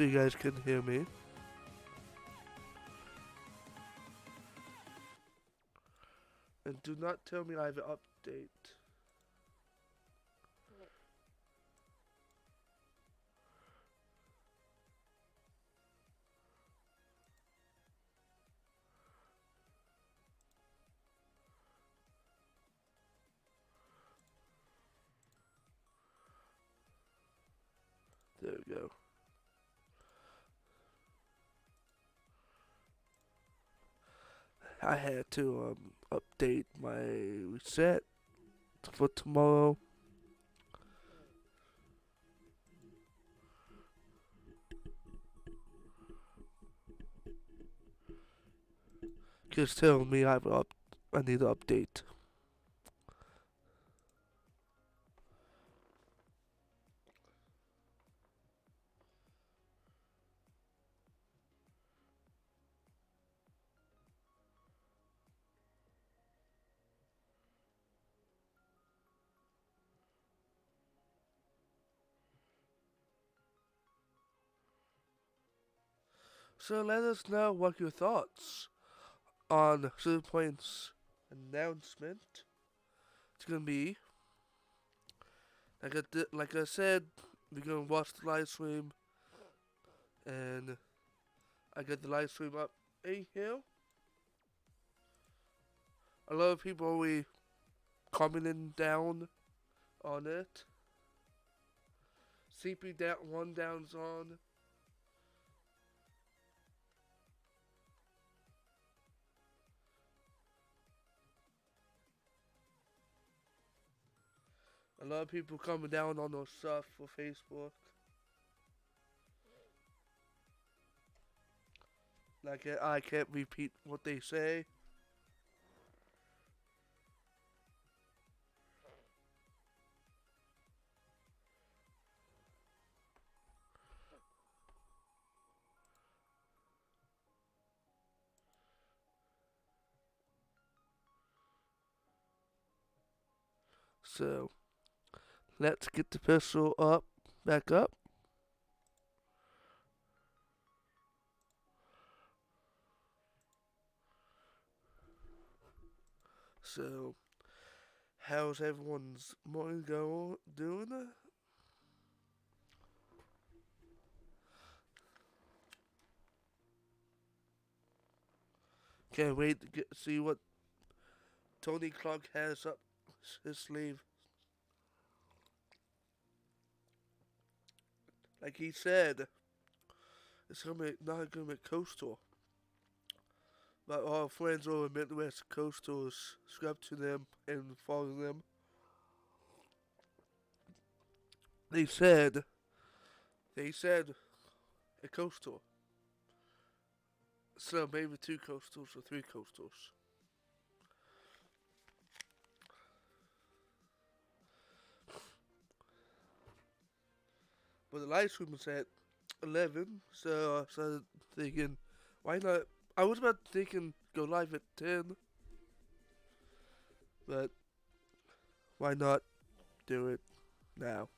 so you guys can hear me. And do not tell me I have an update. There we go. I had to update my reset for tomorrow. Just telling me I need to update. So let us know what your thoughts on Cedar Point's announcement. It's gonna be like I said, we're gonna watch the live stream, and I got the live stream up in here. A lot of people already commenting down on it. CP down one down's on. A lot of people coming down on those stuff for Facebook. Like I can't repeat what they say. So let's get the pistol back up. So, how's everyone's morning doing? Can't wait to see what Tony Clark has up his sleeve. Like he said, it's not gonna be coastal. But all friends over Midwest coastals subscribe to them and follow them. They said a coastal. So maybe 2 coastals or 3 coastals. But the live stream was at 11, so I started thinking, why not? I was about thinking go live at 10, but why not do it now?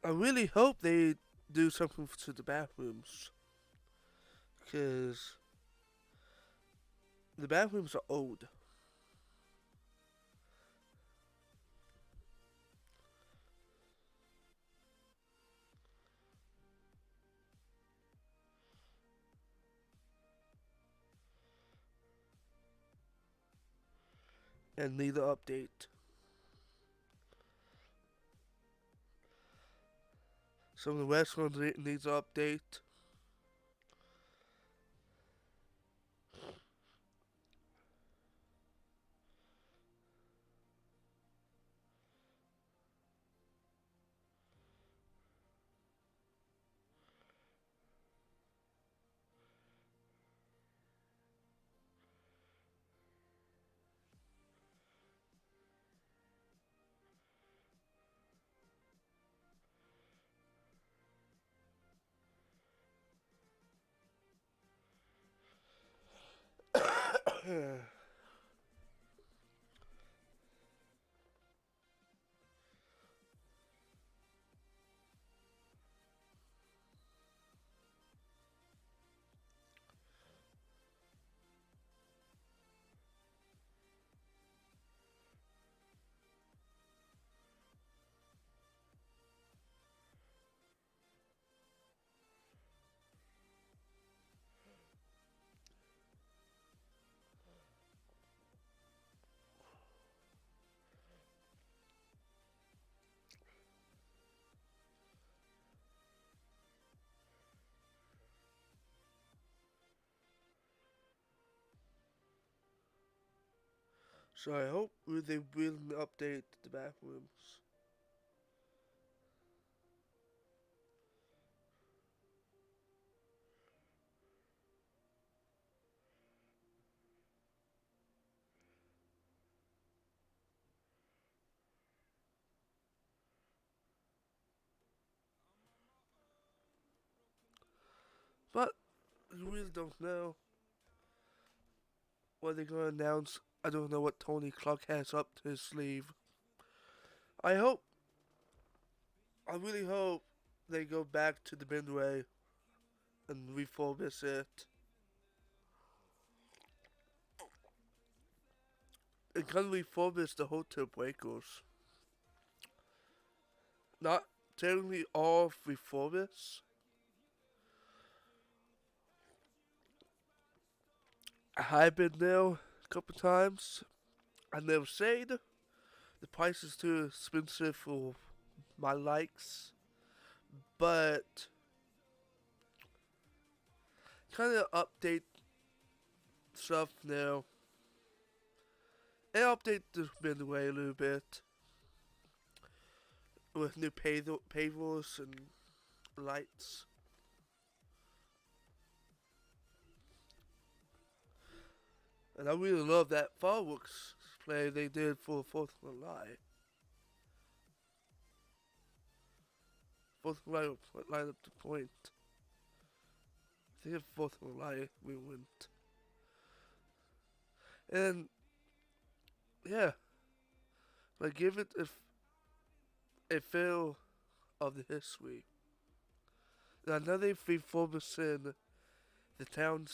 I really hope they do something to the bathrooms, because the bathrooms are old. And need an update. Some of the restaurants needs an update. So I hope they will update the bathrooms. But you really don't know what they're gonna announce. I don't know what Tony Clark has up his sleeve. I hope, I really hope they go back to the Midway and refurbish it. And kind of refurbish the hotel breakers. Not technically all refurbished. I've been there a couple times. I never stayed. The price is too expensive for my likes. But kind of update stuff now. And update the midway a little bit. With new pavers and lights. And I really love that fireworks play they did for 4th of July. 4th of July line up the point. I think it's 4th of July we went. And yeah, like give it a feel of the history. And I know they've refurbished in the town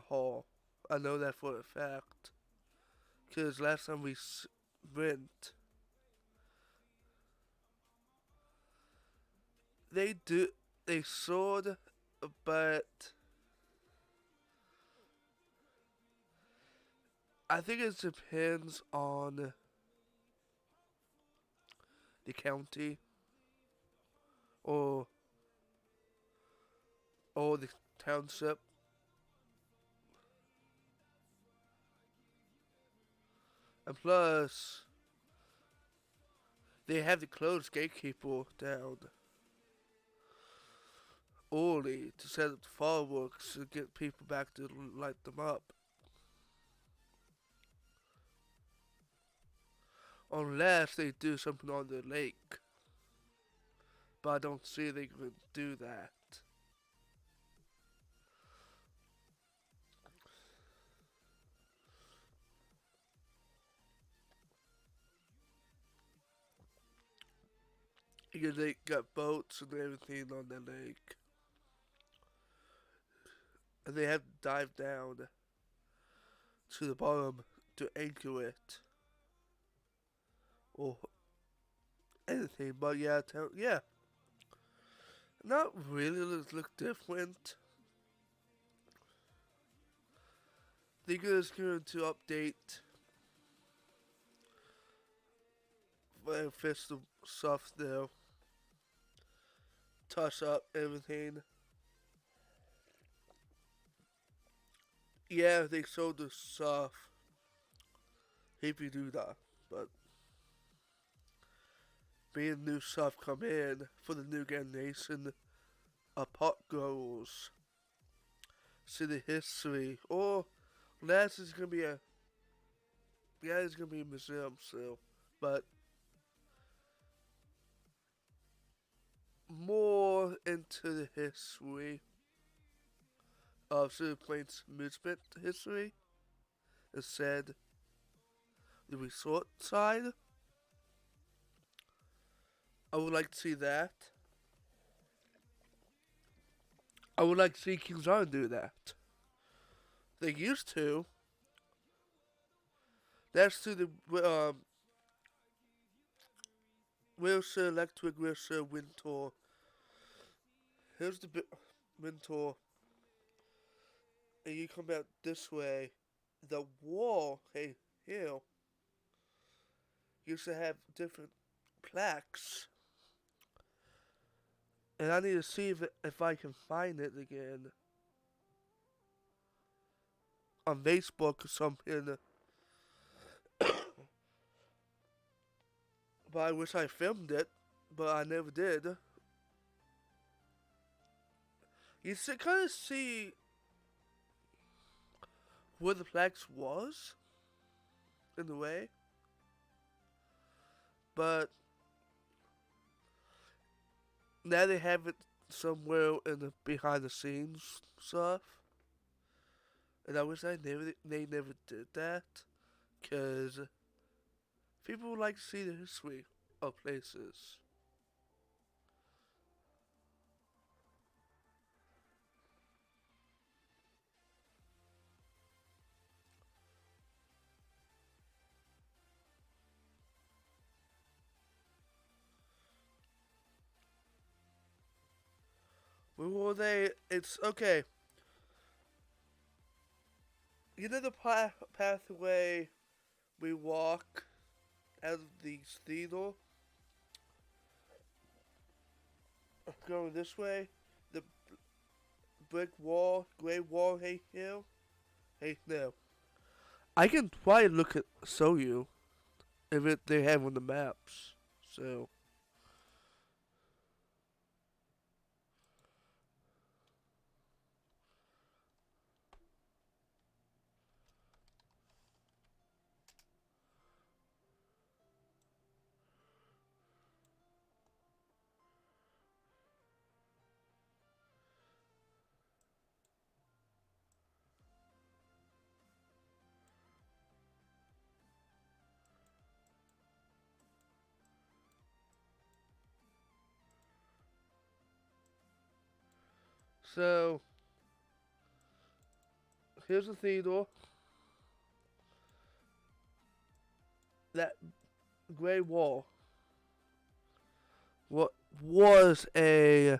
hall. I know that for a fact. Because last time we went, they sold, but I think it depends on the county or the township. And plus, they have to close gatekeeper down early to set up the fireworks and get people back to light them up. Unless they do something on the lake. But I don't see they can do that. Because they got boats and everything on the lake. And they have to dive down to the bottom to anchor it. Or anything. But yeah, yeah. Not really look different. They're just going to update fix the stuff there. Touch up everything. Yeah, they sold the stuff. If you do that. But being new stuff come in for the new generation of pot girls. See the history. Or last is gonna be it's gonna be a museum still. But more into the history of Cedar Plains movement history. It said the resort side. I would like to see that. I would like to see Kings Island do that. They used to. That's to the wheelchair electric wheelchair wind tour. Here's the wind tour, and you come out this way. The wall, hey, here, used to have different plaques, and I need to see if I can find it again on Facebook or something. But I wish I filmed it, but I never did. You kind of see where the plaques was in a way, but now they have it somewhere in the behind the scenes stuff. And I wish they never did that, cause people would like to see the history of places. Where were they? It's okay. You know the pathway we walk out of the Cedar, going this way. The brick wall, gray wall. Hey, here. Hey, no. I can try and look at show you if they have on the maps. So so here's the theater. That gray wall. What was a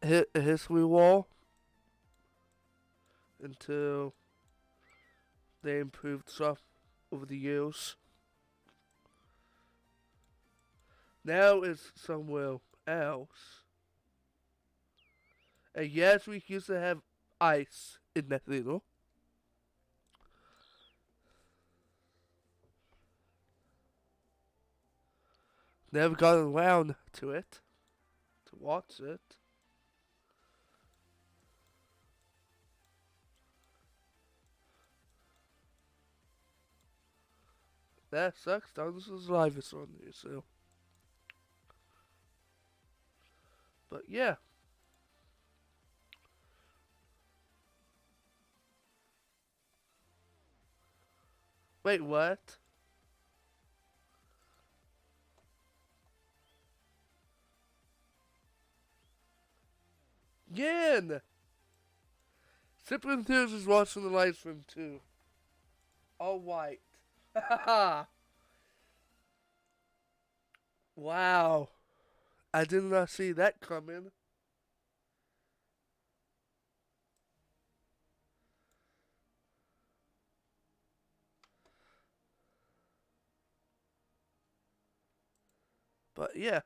history wall until they improved stuff over the years. Now it's somewhere else. And yes, we used to have ice in that theater. Never got around to it, to watch it. That sucks. Though this is live, it's on here, so. But yeah. Wait, what? Yin! Super Enthused is watching the live stream too. All white. Wow. I did not see that coming. But yeah.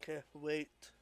Can't wait.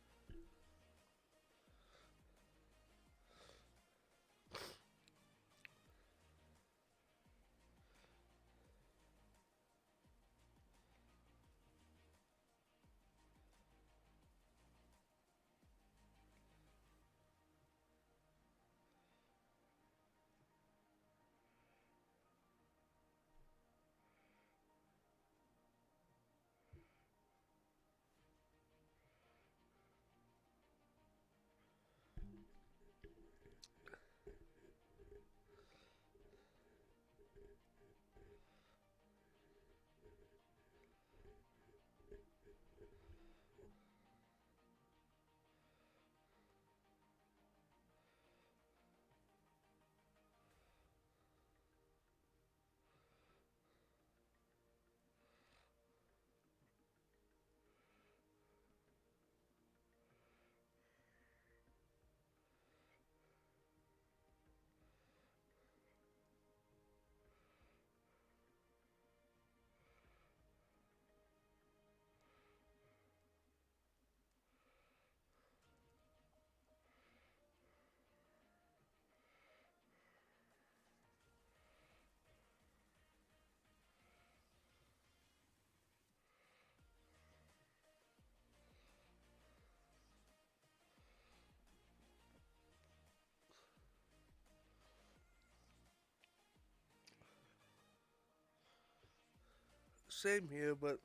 Same here, but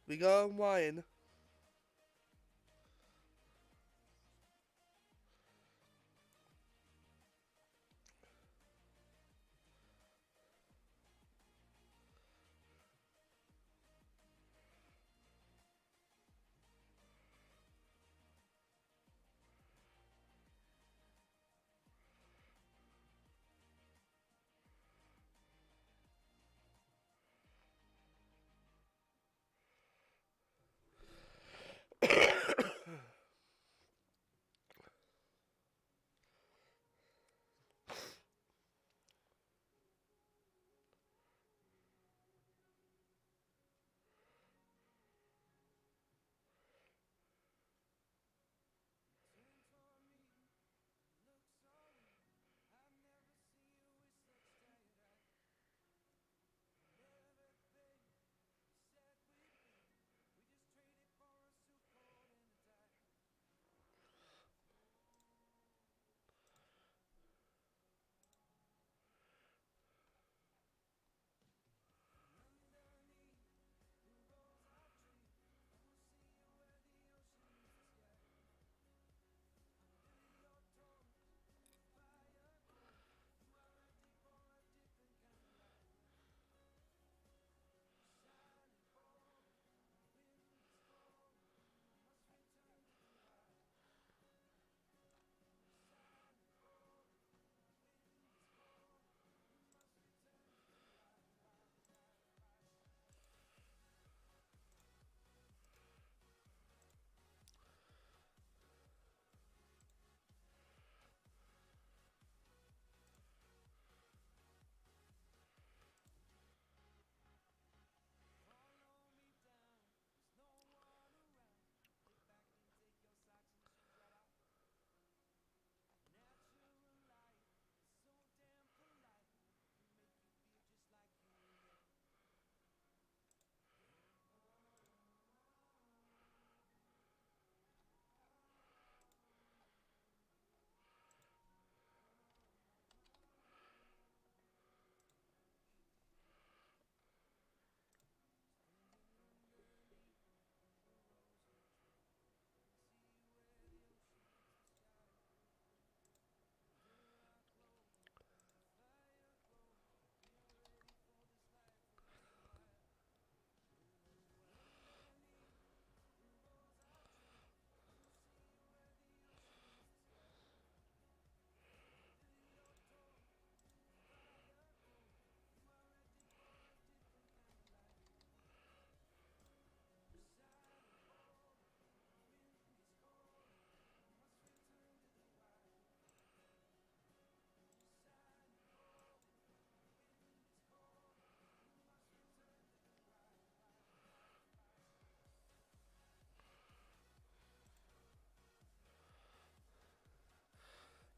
we got online.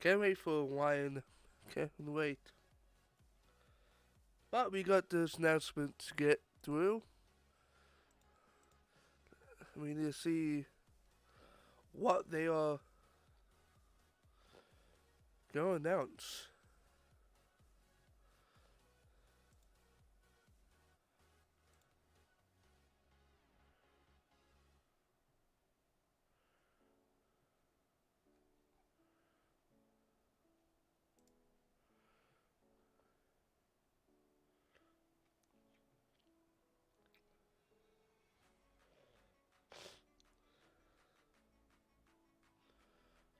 Can't wait for wine. Can't wait. But we got this announcement to get through. We need to see what they are going to announce.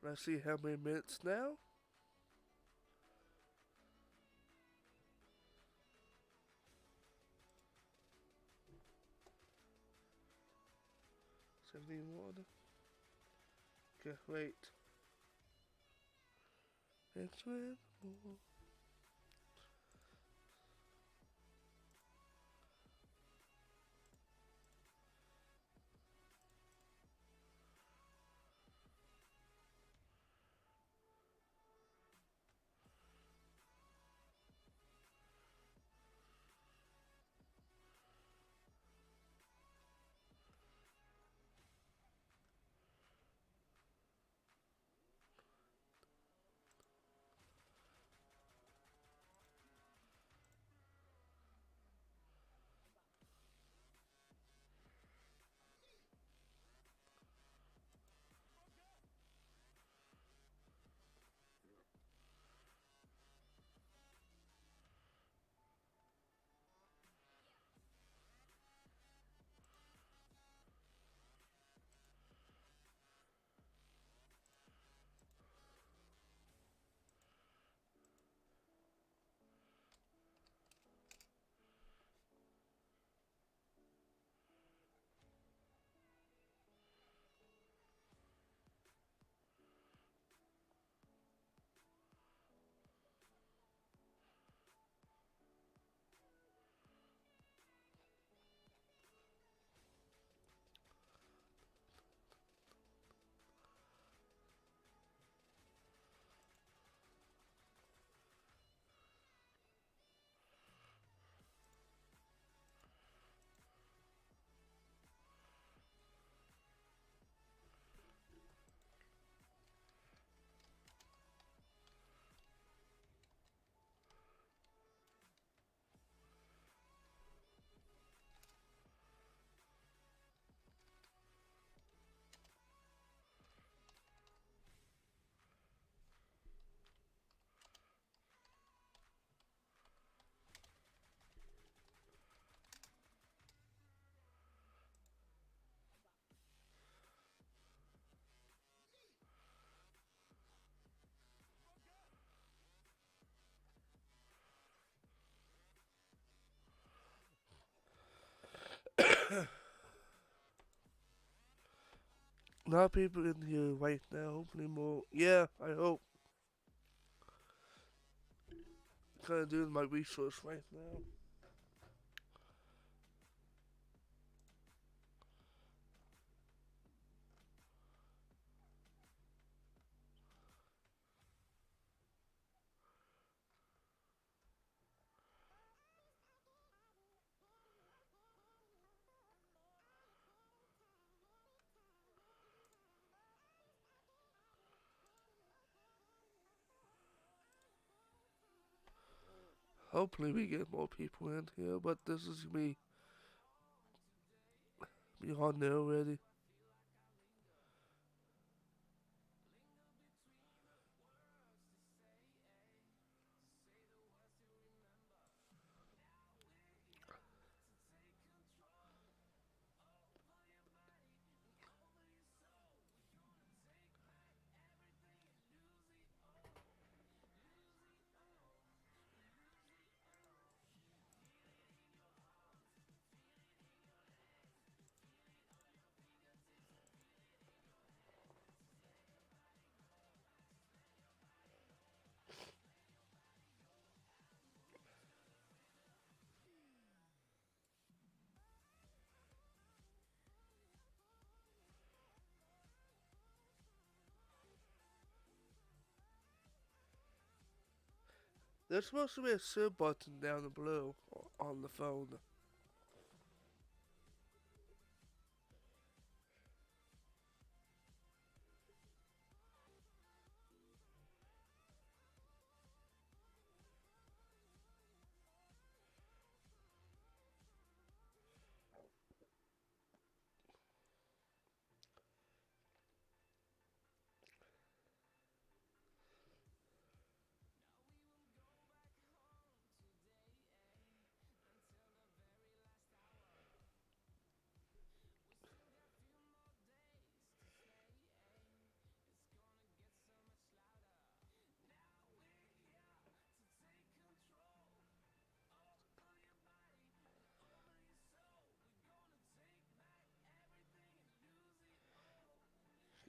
Let's see how many minutes now. 71. Okay, wait. It's when more. A lot of people in here right now. Hopefully more. Yeah, I hope. Kind of doing my research right now. Hopefully we get more people in here, but this is me on there already. There's supposed to be a sub button down the below on the phone.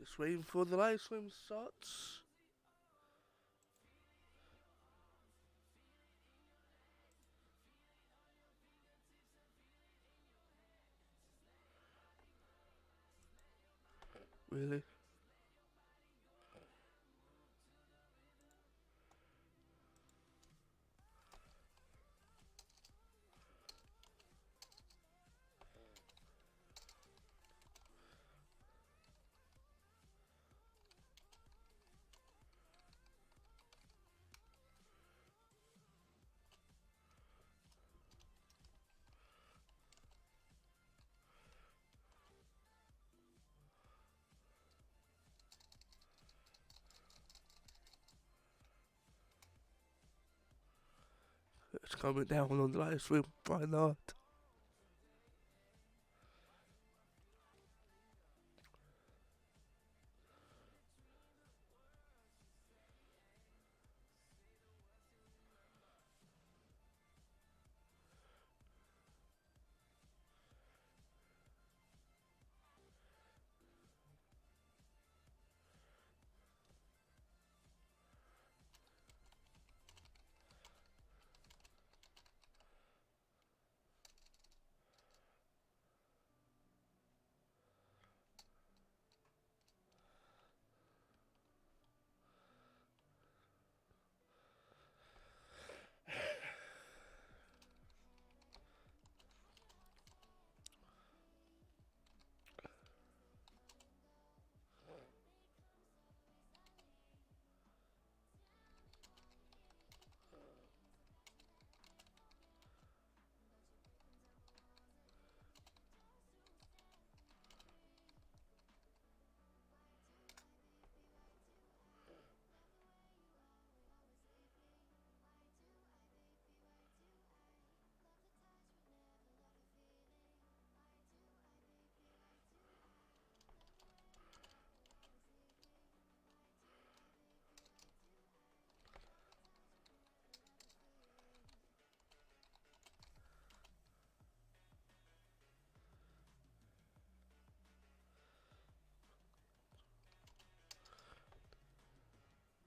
Just waiting for the live stream starts. Really? It's coming down on the live stream. Why not?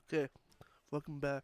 Okay, welcome back.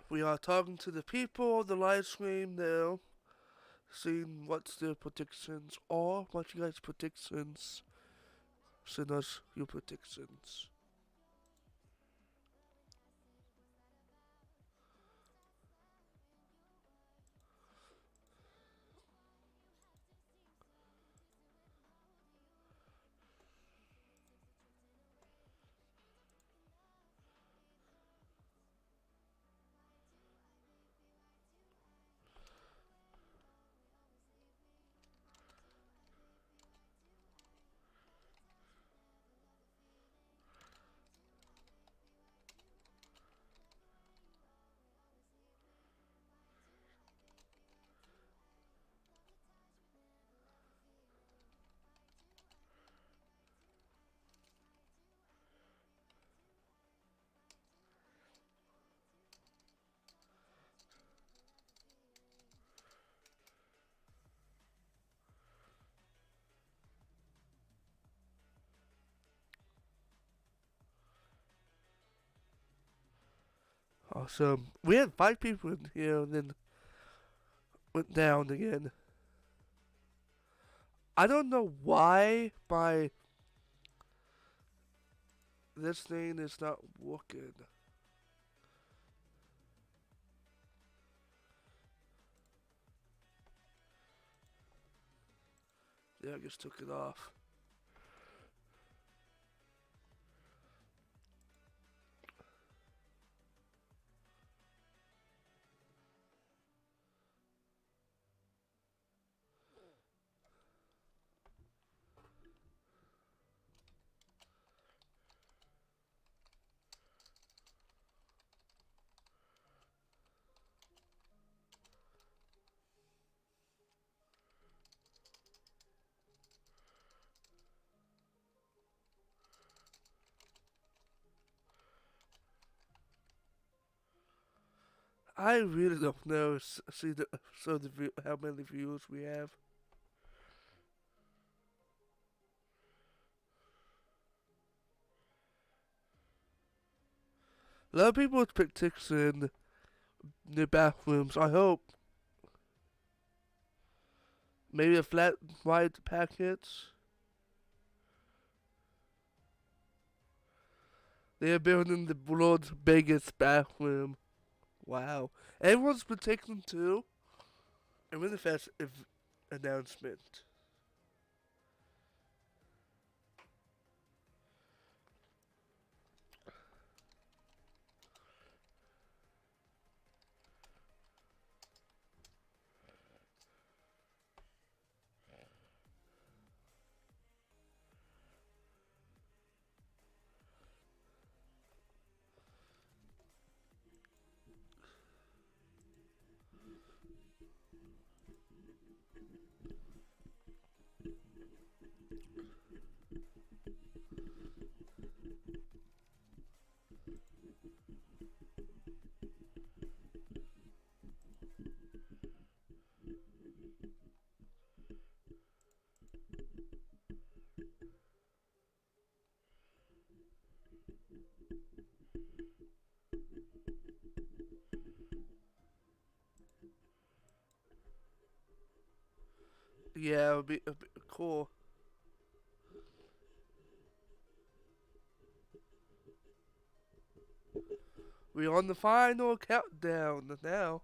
We are talking to the people on the live stream now, seeing what's their predictions or what you guys' predictions. Send us your predictions. Awesome. We had 5 people in here and then went down again. I don't know why my this thing is not working. Yeah, I just took it off. I really don't know. See how many views we have. A lot of people with picnics in the bathrooms. I hope maybe a flat white packets. They are building the world's biggest bathroom. Wow. Everyone's been taking them too. And really fast announcement. Yeah, it'll be a bit cool. We're on the final countdown now.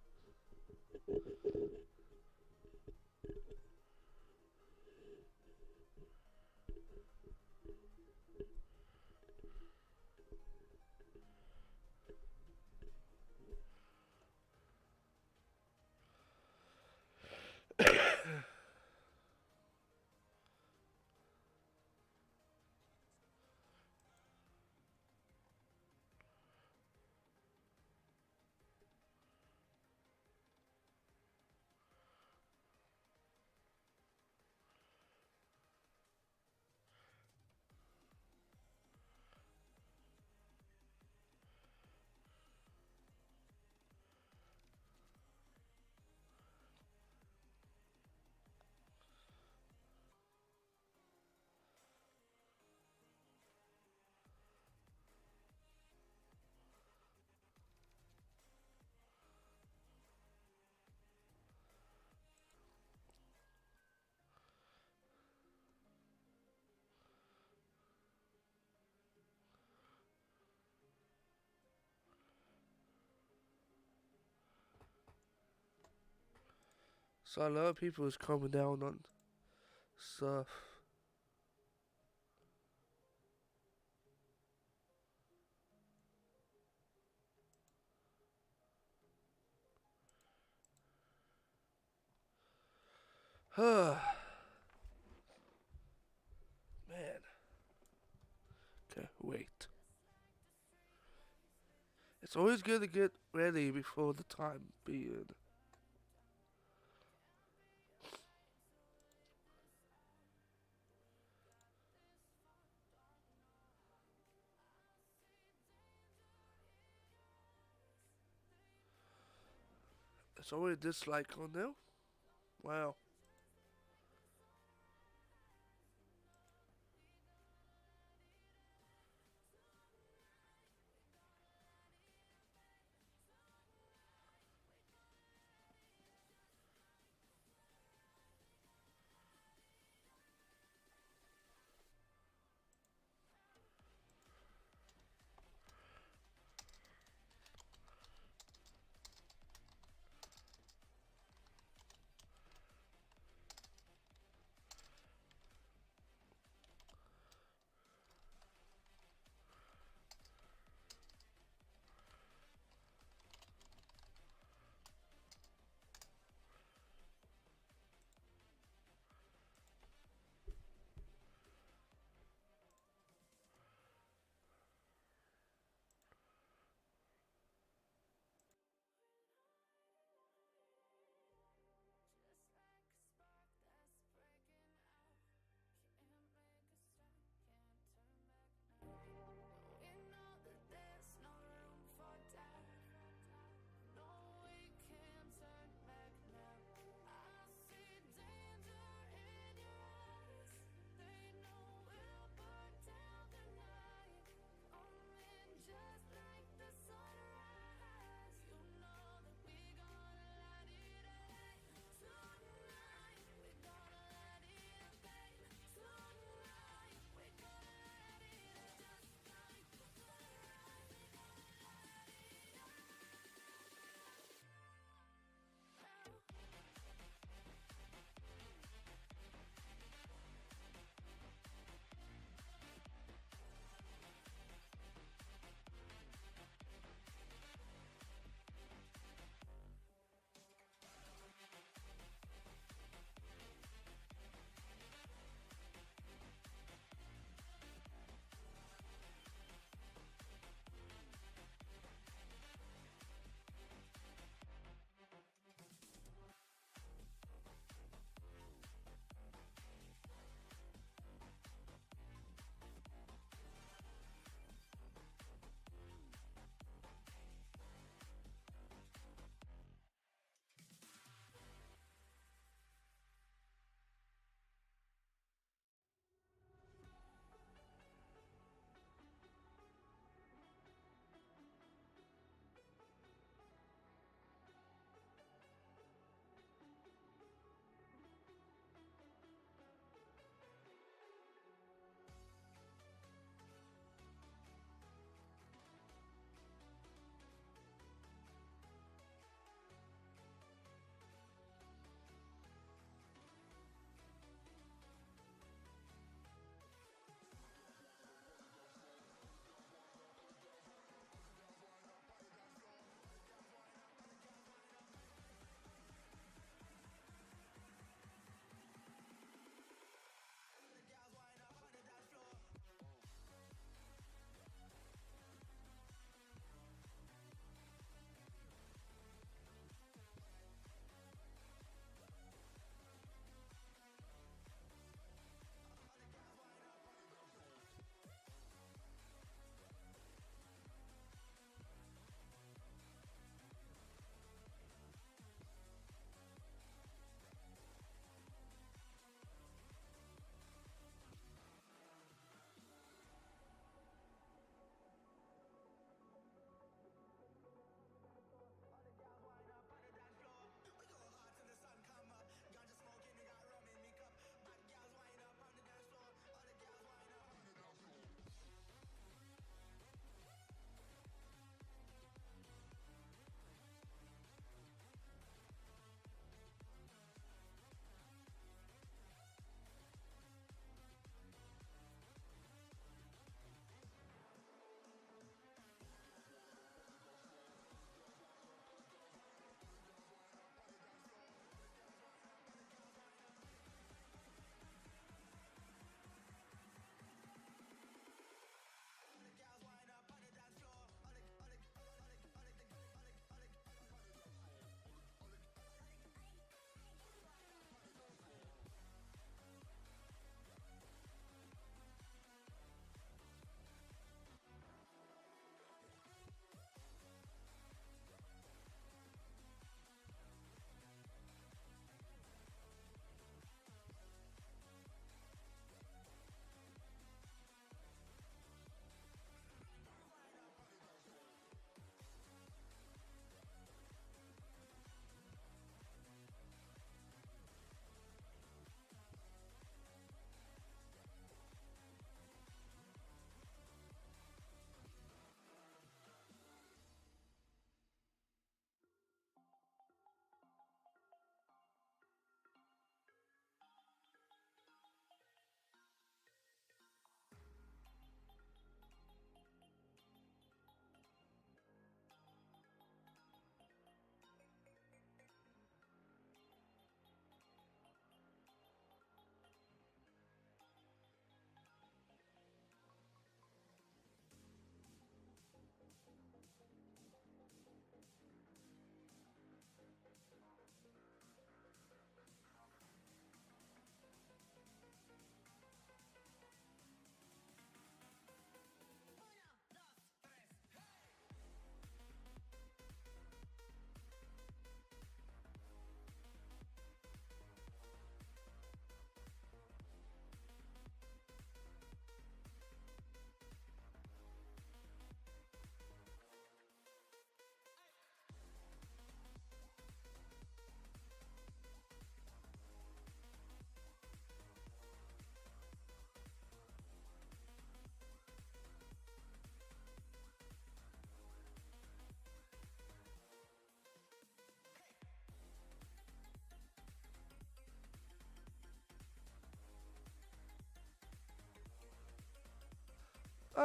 So a lot of people is coming down on stuff. Man. Okay, wait. It's always good to get ready before the time being. It's already dislike on now. Wow.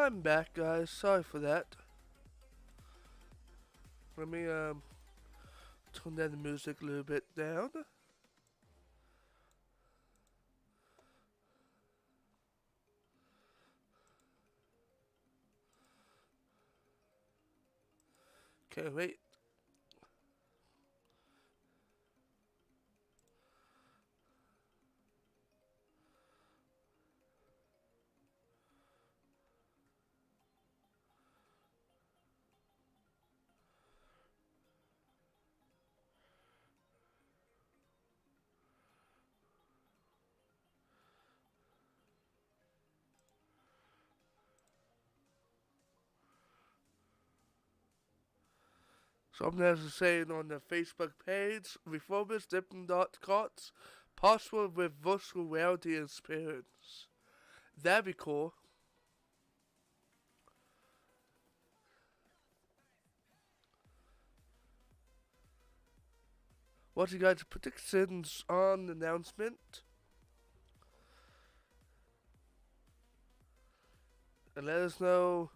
I'm back, guys. Sorry for that. Let me turn that music a little bit down. Okay, wait. So I'm going to say it on the Facebook page, Reformers Dipping Dot Cots, possible with virtual reality experience. That'd be cool. What's you guys' predictions on the announcement? And let us know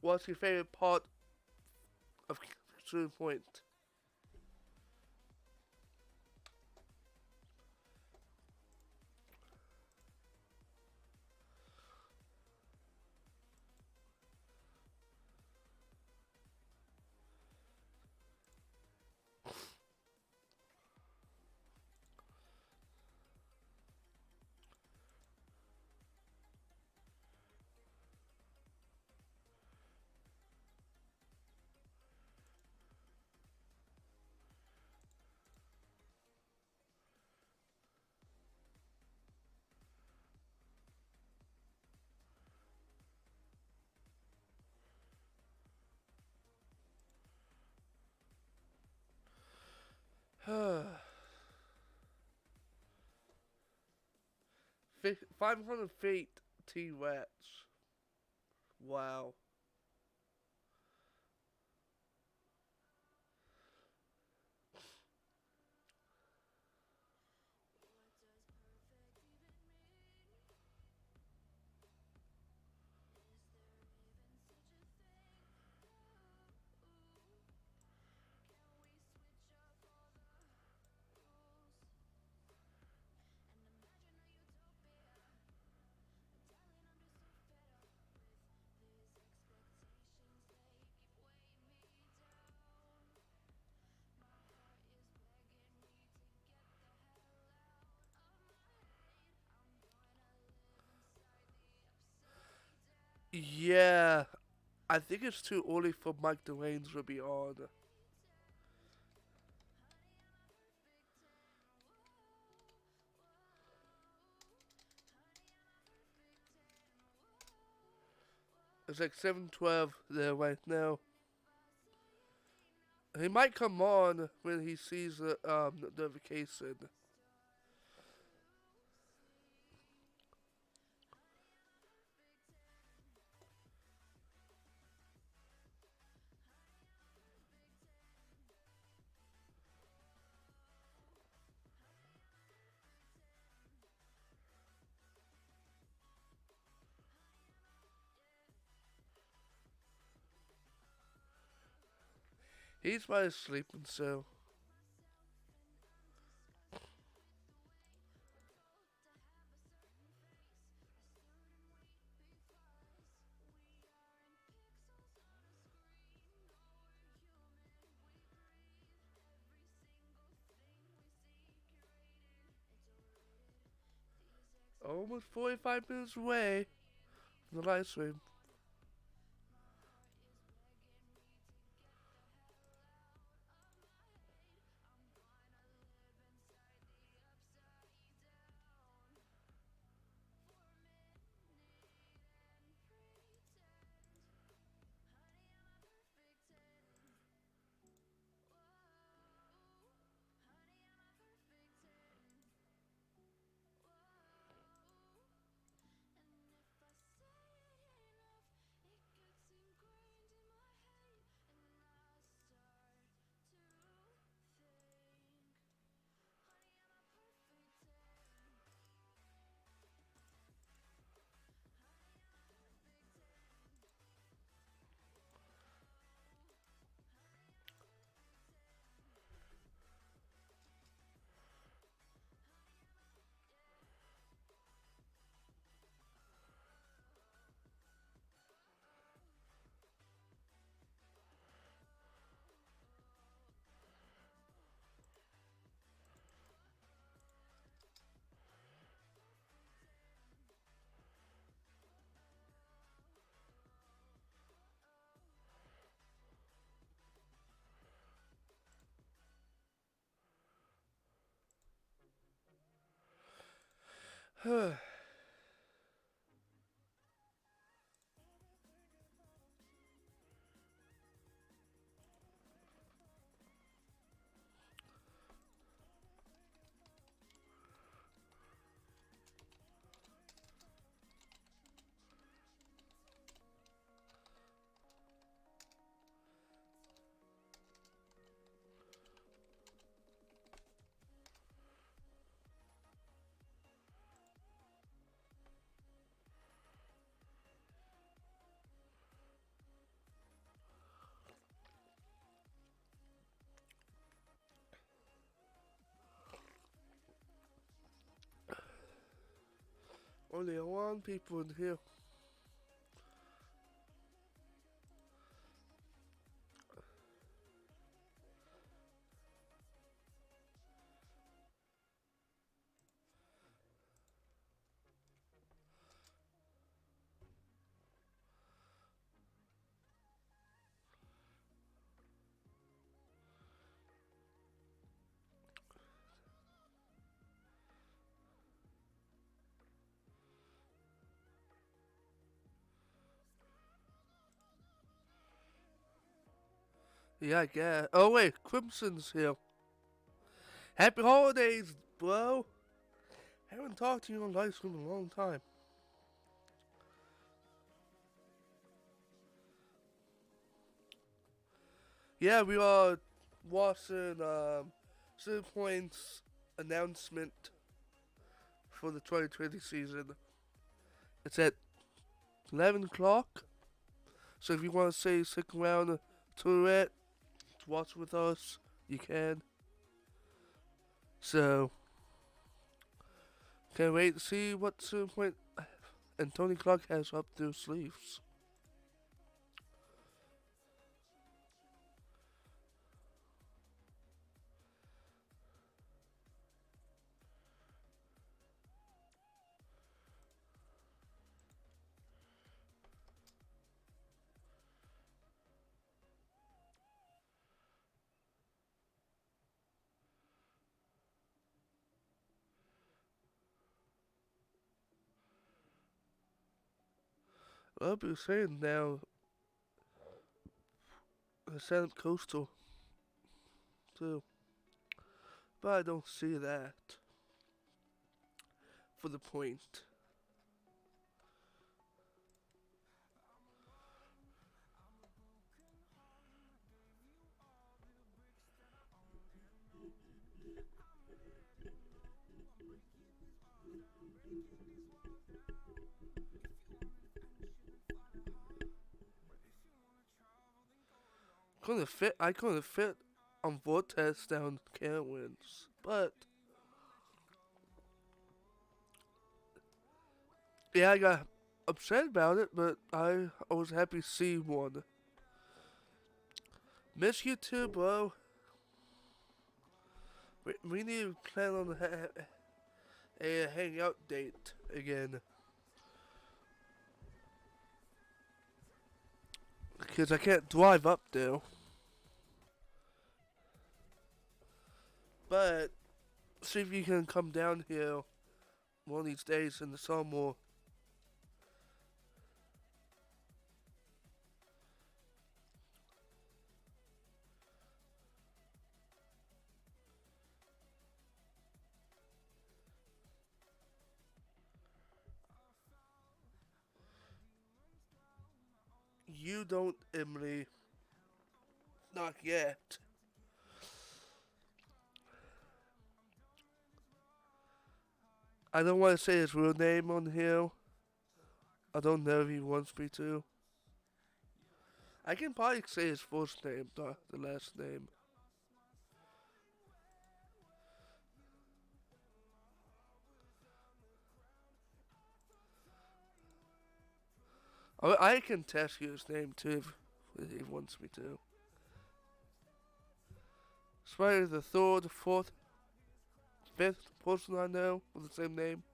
what's your favorite part of Extreme Point. Fi 500 feet T-Rex. Wow. Yeah, I think it's too early for Mike Delaney to be on. It's like 7:12 there right now. He might come on when he sees the notification. He's probably sleeping, so almost 45 minutes away from the live stream. Only one people in here. Yeah, I guess. Oh wait, Crimson's here. Happy holidays, bro. Haven't talked to you on live stream in a long time. Yeah, we are watching Cedar Point's announcement for the 2020 season. It's at 11 o'clock. So if you want to say stick around to it, to watch with us, you can. So, can't wait to see what Cedar Point and Tony Clark has up their sleeves. I'll be saying now, the San Coastal too, but I don't see that for the point. Couldn't fit. I couldn't fit on Vortex down Carowinds, but yeah, I got upset about it. But I was happy to see one. Miss you too, bro. We need to plan on a hangout date again. Because I can't drive up there. But see if you can come down here one of these days in the summer. You don't, Emily. Not yet. I don't want to say his real name on here. I don't know if he wants me to. I can probably say his first name, the last name. I can test you his name too if he wants me to. It's probably the third, fourth, fifth person I know with the same name.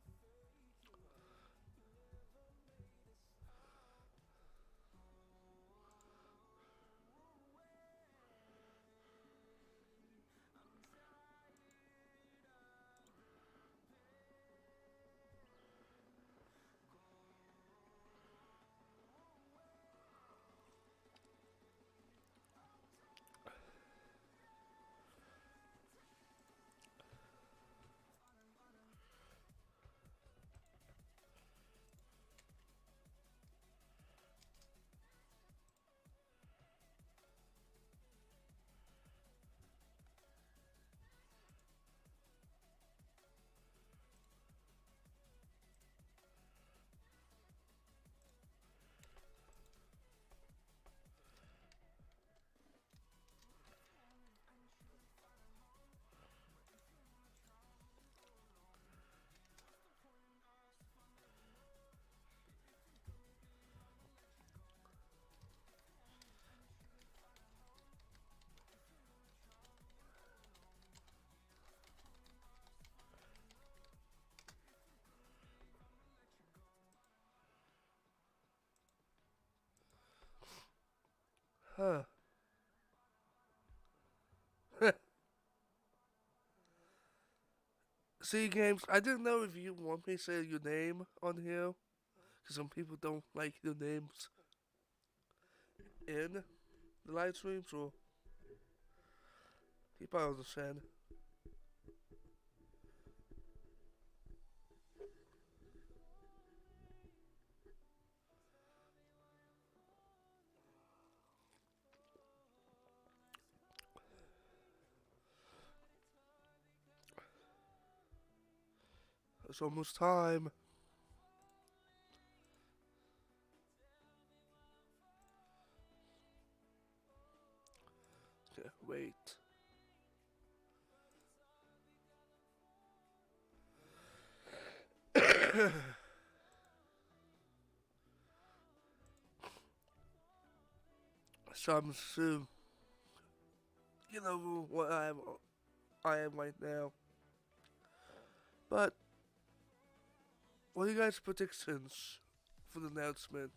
Huh. See, games, I didn't know if you want me to say your name on here, because some people don't like their names in the live stream, so you probably understand. It's almost time. Okay, wait. So I'm soon. You know what I am right now. But what are you guys' predictions for the announcement?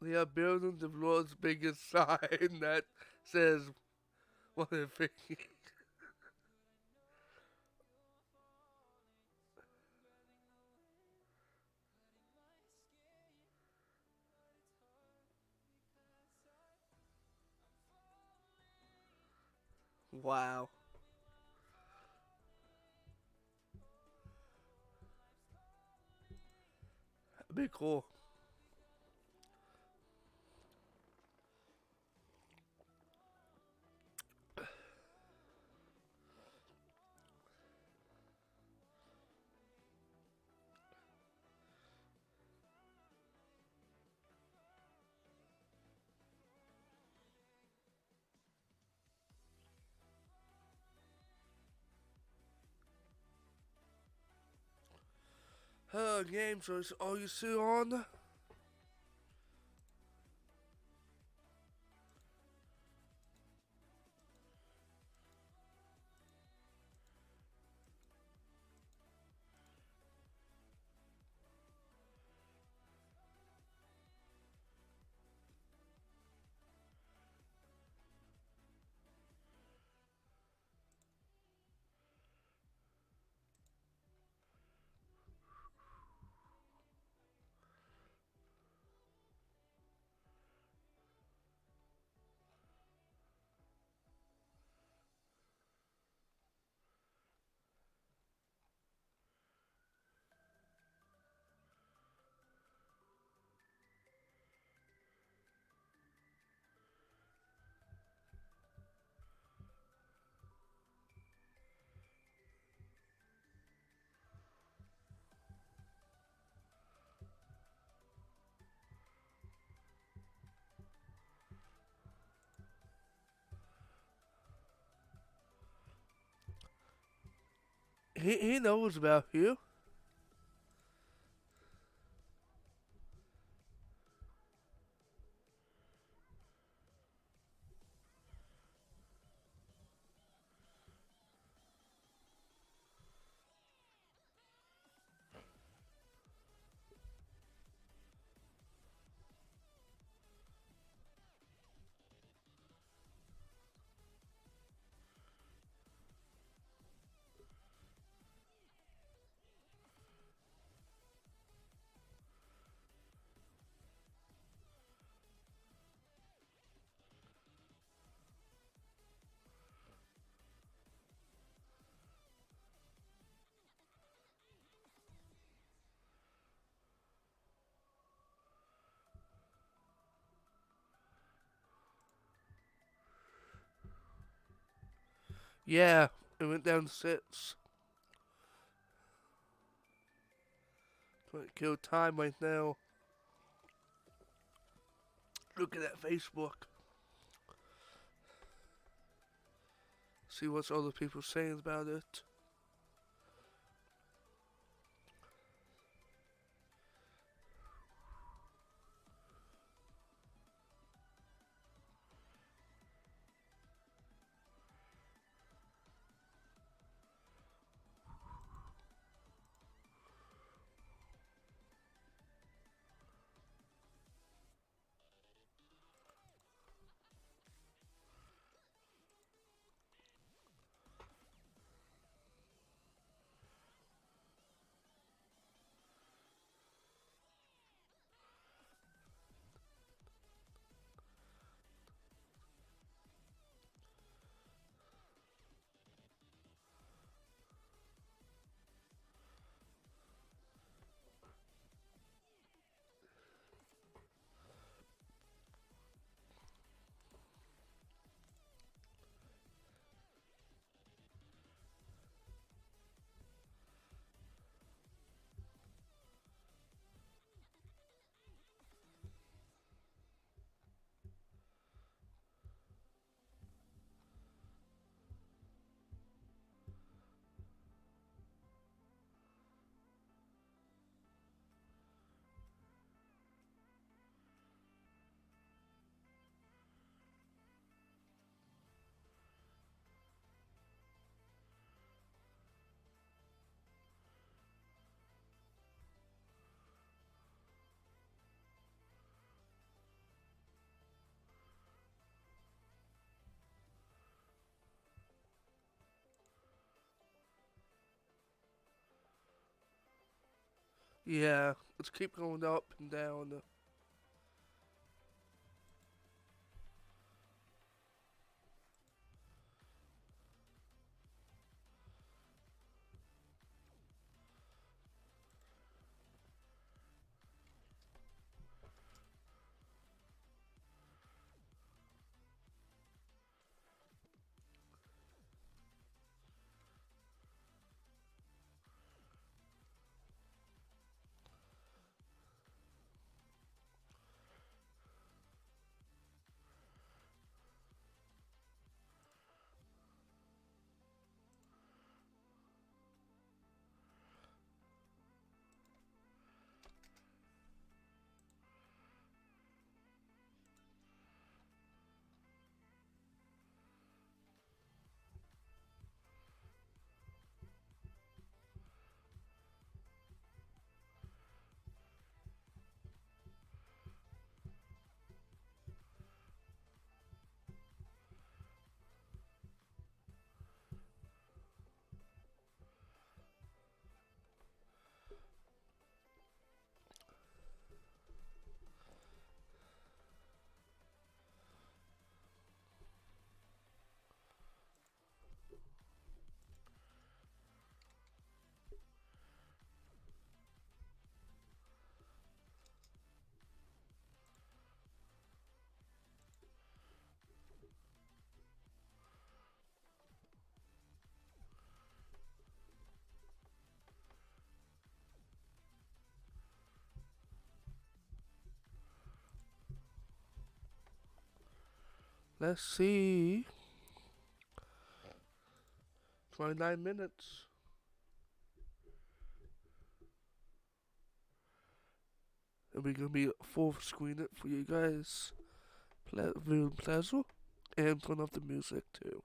They are building the world's biggest sign that says what they're thinking. Wow. That'd be cool. Game choice. Are you still on? He knows about you. Yeah, it went down 6. Trying to kill time right now. Looking at Facebook. See what other people saying about it. Yeah, let's keep going up and down. Let's see. 29 minutes. And we're gonna be full screen it for you guys. Very pleasant. And turn off the music too.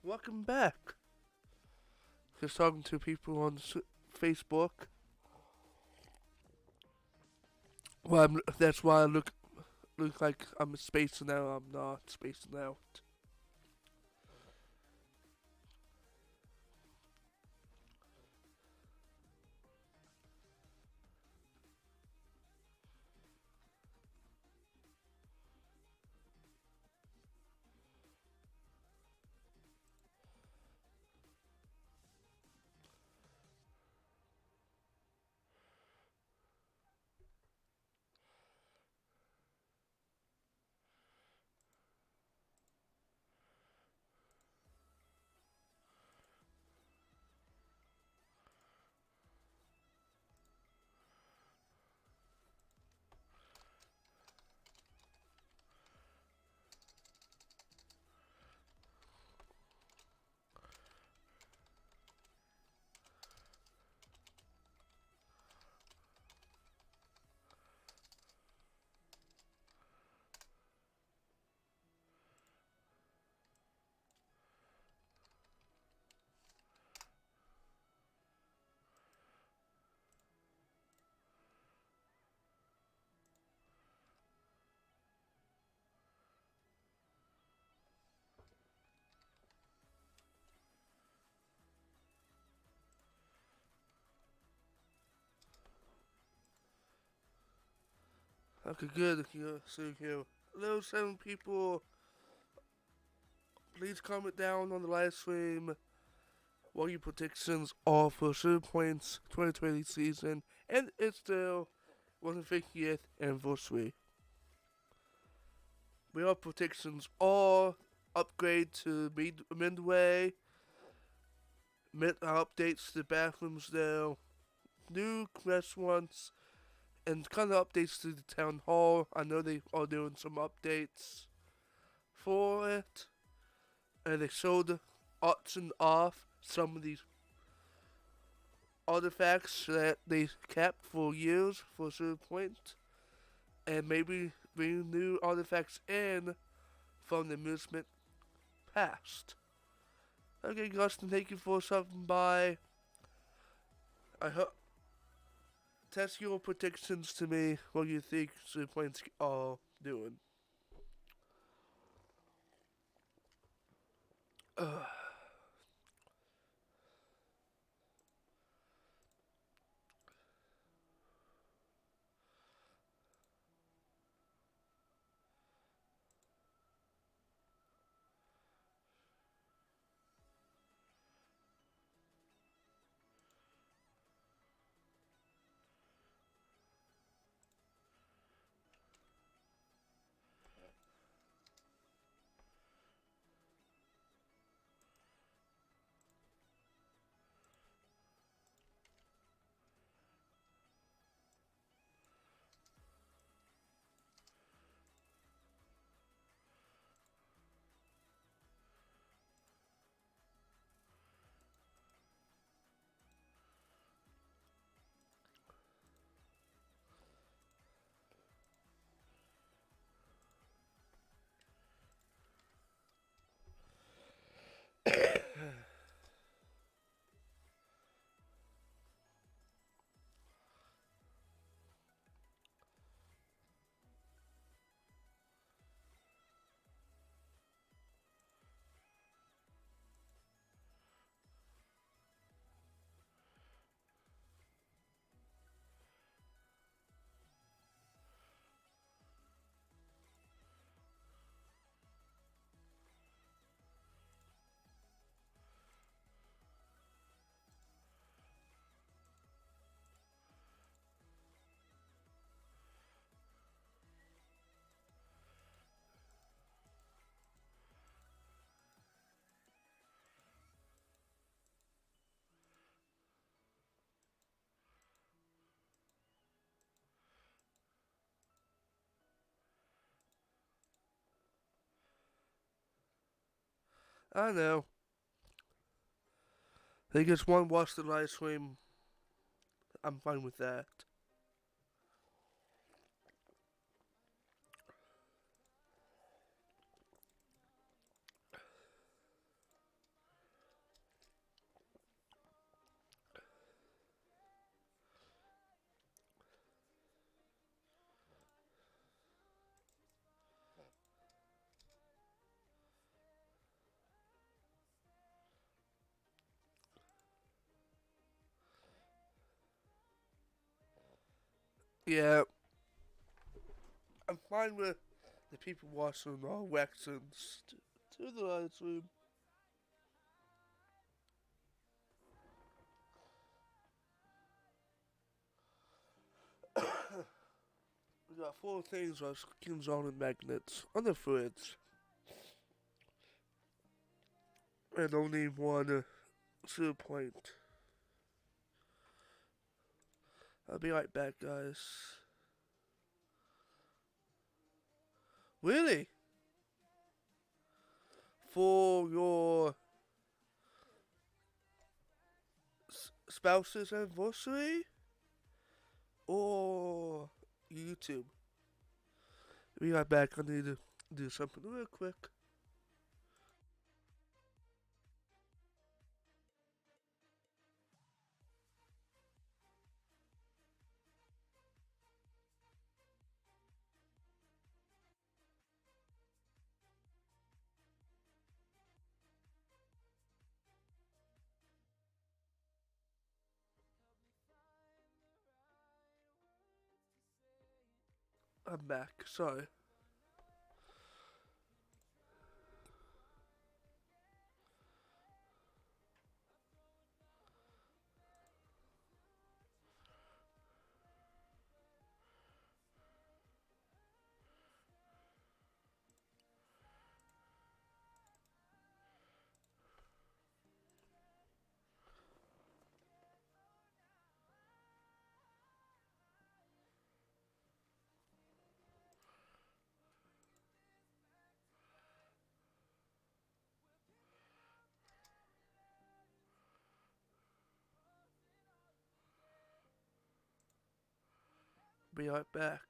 Welcome back. Just talking to people on Facebook. That's why I look like I'm spacing out. I'm not spacing out. Okay, good. So here. Hello, 7 people. Please comment down on the live stream what your predictions are for Cedar Point's 2020 season, and it's still 150th anniversary. Our predictions are upgrade to Midway, updates to the bathrooms there, new restaurants, and kind of updates to the town hall. I know they are doing some updates for it, and they showed auction off some of these artifacts that they kept for years for Cedar Point, and maybe bring new artifacts in from the amusement past. Okay, Gustin, thank you for stopping by. I hope test your predictions to me. What you think Cedar Point's are doing? I know. They just want to watch the live stream. I'm fine with that. Yeah, I'm fine with the people watching all Wexons to the live stream. We got four things like skins on and magnets on the fridge, and only one to point. I'll be right back, guys. Really? For your spouse's anniversary or YouTube? Be right back. I need to do something real quick. I'm back. Sorry. Be right back.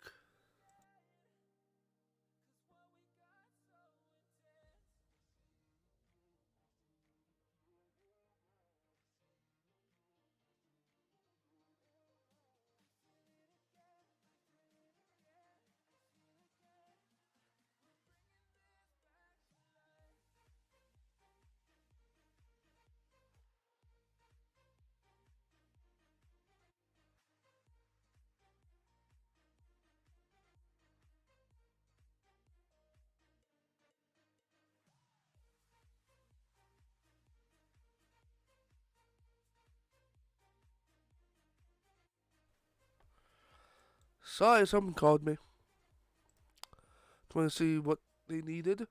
Sorry, someone called me. Want to see what they needed?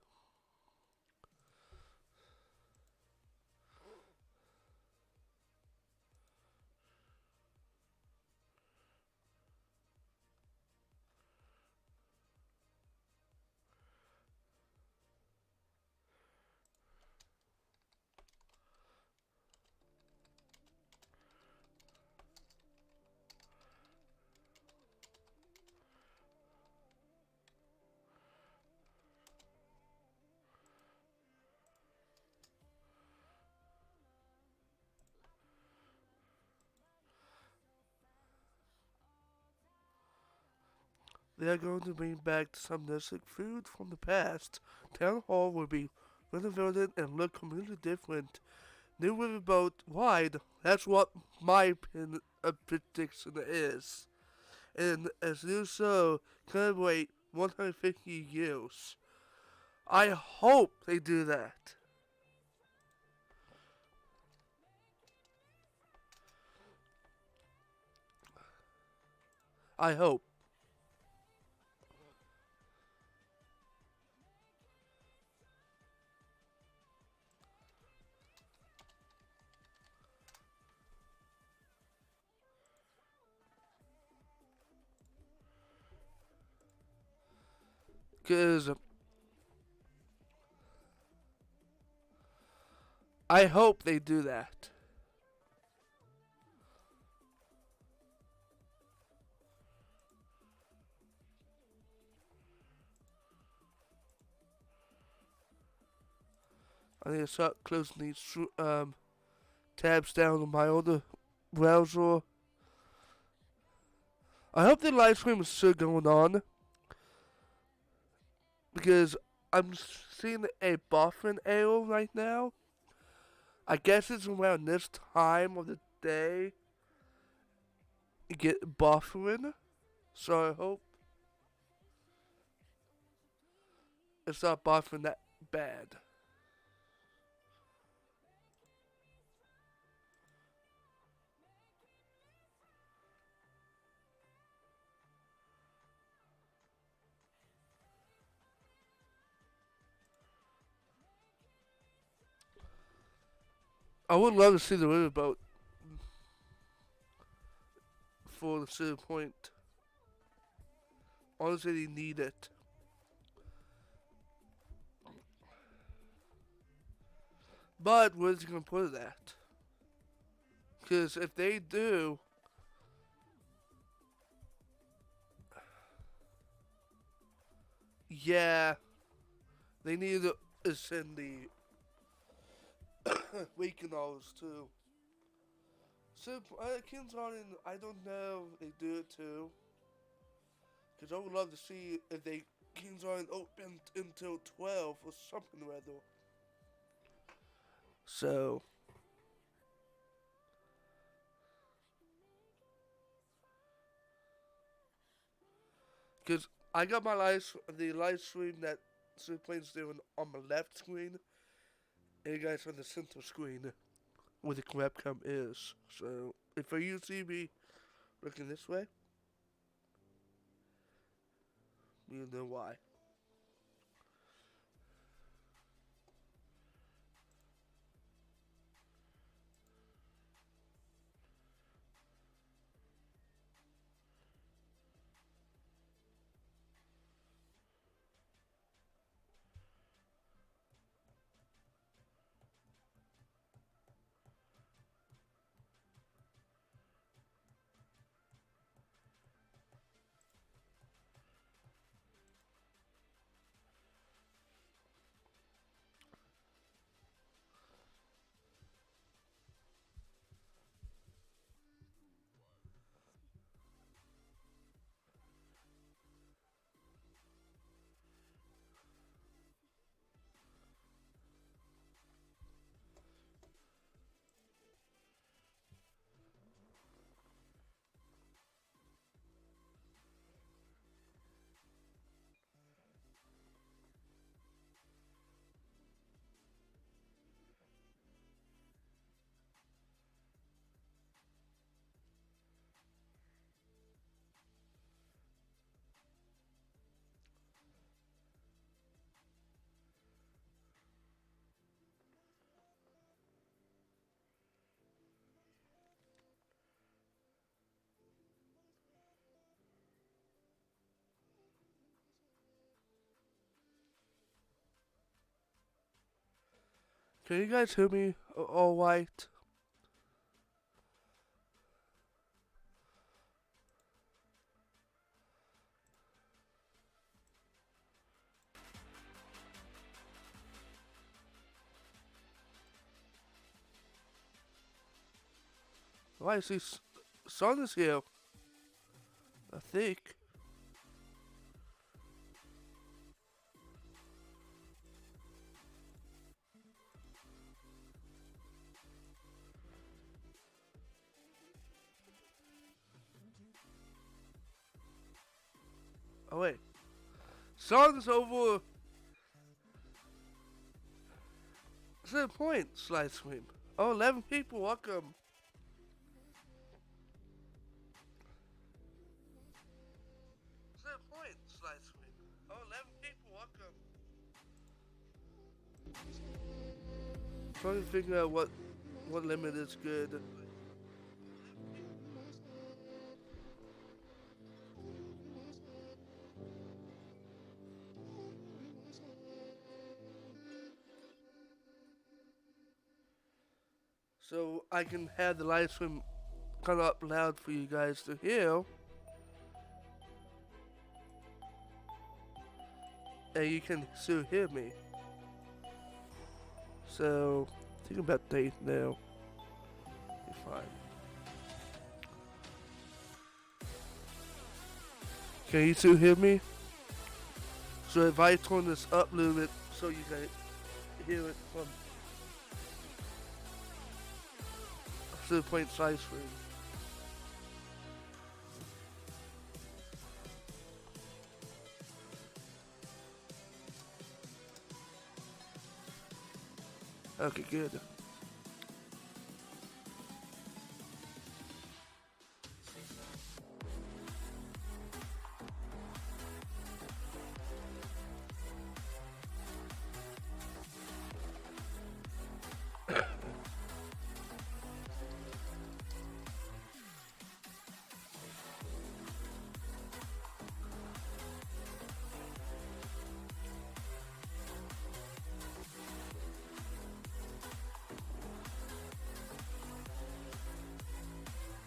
They are going to bring back some nostalgic food from the past. Town Hall will be renovated and look completely different. New riverboat wide. That's what my prediction is. And as new show can wait 150 years. I hope they do that. I hope. Because I hope they do that. I need to start closing these tabs down on my other browser. I hope the live stream is still going on because I'm seeing a buffering error right now. I guess it's around this time of the day you get buffering. So I hope it's not buffing that bad. I would love to see the riverboat for the Cedar Point. Honestly, they need it. But where's he gonna put it at? Because if they do, yeah, they need to ascend the weekend hours too. So, Kings Island, I don't know if they do it too. Because I would love to see if they Kings Island open until 12 or something rather. So, because I got the live stream that Superplane's doing on my left screen, and you guys on the center screen where the webcam is. So, if you see me looking this way, you know why. Can you guys hear me all right? Why is this sun is here? I think. Oh wait, sun's over. Cedar Point slide stream. Oh, 11 people, welcome. Cedar Point slide stream. Oh, 11 people, welcome. Trying to figure out what limit is good. So I can have the live stream kind of up loud for you guys to hear. And you can still hear me. So, think about date now. Be fine. Can you still hear me? So if I turn this up a little bit so you can hear it from the point size screen. Okay, good.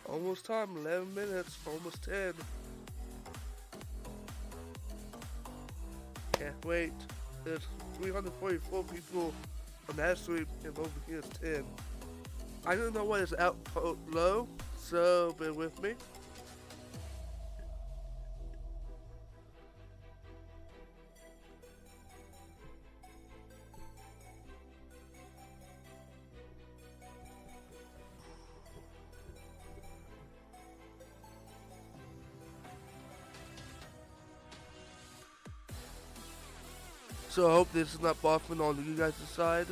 Almost time, 11 minutes, almost 10. Can't wait. There's 344 people on that stream, and over here is 10. I don't know why it's output low, so bear with me. So I hope this is not buffing on you guys' side.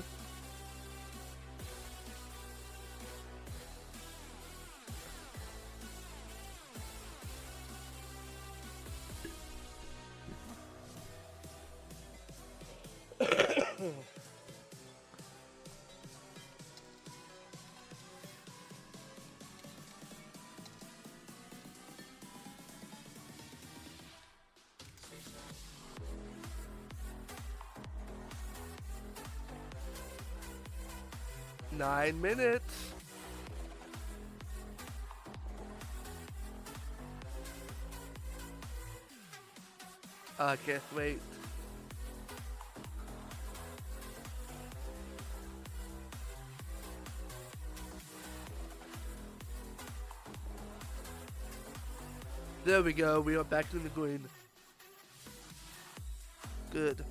Nine minutes. I can't wait. There we go, we are back in the green. Good.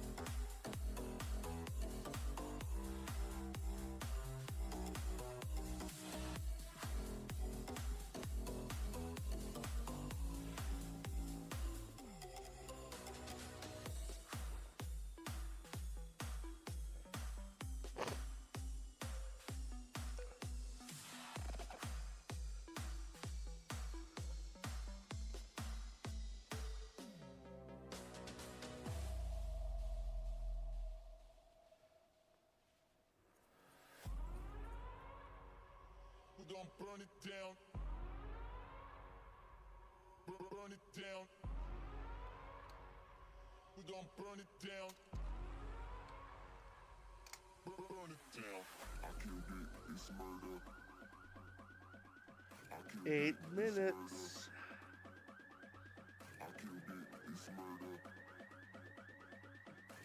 Gonna burn it down. Burn it down. We gonna burn it down. Burn it down. I killed it. It's murder. 8 minutes. I killed it. It's murder.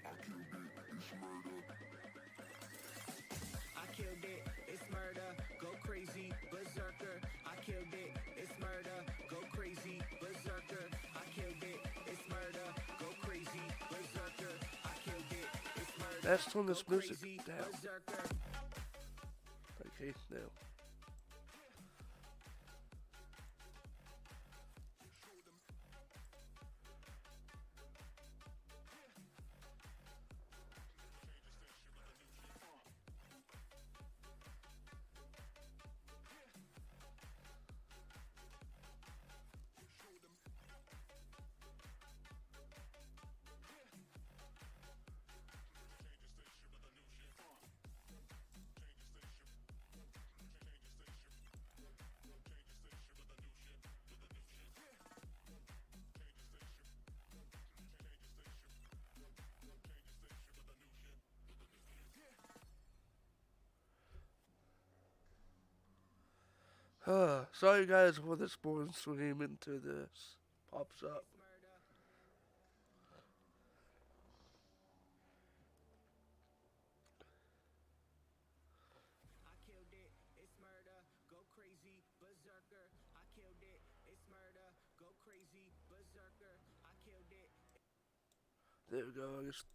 I killed it. It's murder. I killed it, it's murder, go crazy, berserker. I killed it, it's murder, go crazy, berserker. I killed it, it's murder, go crazy, berserker. I killed it, it's murder. Let's turn this go music crazy, down. berserker. Okay, now. Sorry guys for this boring stream into this pops up. I killed it, it's murder, go crazy, berserker. I killed it, it's murder, go crazy, berserker. I killed it. There we go. I just